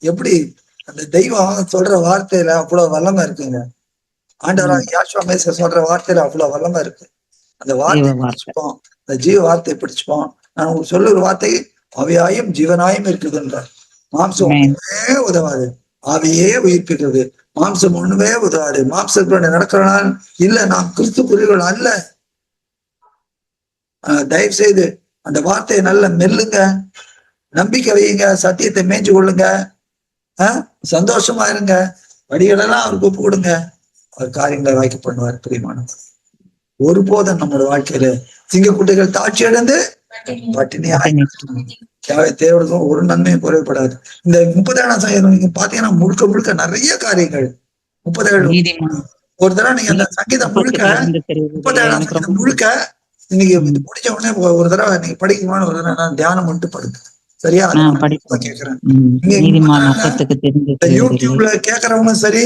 எப்படி அந்த தெய்வம் சொல்ற வார்த்தையில அவ்வளவு வல்லமை இருக்குங்க. ஆண்டவராக யாஷுவா மேசர் சொல்ற வார்த்தையில அவ்வளவு வல்லமை இருக்கு. அந்த வார்த்தையை பிடிச்சுப்போம், அந்த ஜீவ வார்த்தையை பிடிச்சுப்போம். நான் உங்களுக்கு சொல்ல ஒரு வார்த்தை, ஆவியாயும் ஜீவனாயும் இருக்குதுன்றார். மாம்சம் ஒண்ணுமே உதவாது, ஆவியே உயிர்ப்பிக்கிறது. மாம்சம் ஒண்ணுமே உதவாது. மாம்சத்தோட நடக்கிறனால் இல்ல, நாம் கிறிஸ்துக்குரியவர்கள் அல்ல. தயவு செய்து அந்த வார்த்தையை நல்ல மெல்லுங்க, நம்பிக்கை வையுங்க, சத்தியத்தை மேய்ஞ்சு கொள்ளுங்க, சந்தோஷமா இருங்க, வழிகளெல்லாம் அவருக்கு ஒப்பு கொடுங்க. அவர் காரியங்களை வாய்க்க பண்ணுவார். பிரியமானவர், ஒருபோதும் நம்மளோட வாழ்க்கையில சிங்கக்குட்டிகள் தாட்சி அடைந்து பட்டினி தேவருக்கும் ஒரு நன்மையும் குறைபடாது. இந்த 37ஆம் சங்கீதம் நீங்க பாத்தீங்கன்னா முழுக்க முழுக்க நிறைய காரியங்கள். 37 ஒரு தடவை நீங்க அந்த சங்கீதம் முழுக்க 37ஆம் சங்கீதம் முழுக்க இன்னைக்கு முடிச்ச உடனே ஒரு தடவை நீங்க படிக்கணும்னு ஒரு தடவை தியானம் பண்ணிட்டு படுங்க. சரியா? கேக்குறேன். யூடியூப்ல கேக்குறவங்களும் சரி,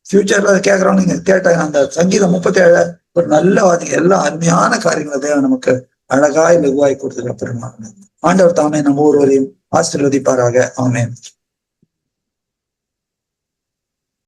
ஃபியூச்சர்ல கேக்குறவங்க நீங்க கேட்ட அந்த சங்கீதம் 37 ஒரு நல்ல வாதிங்க. எல்லா அருமையான காரியங்களை தேவை நமக்கு அழகாய் லகுவாய் கொடுத்துருக்க பெருமாள். ஆண்டவர் தாமே நம்ம ஒருவரையும் ஆசீர்வதிப்பாராக. ஆமென்.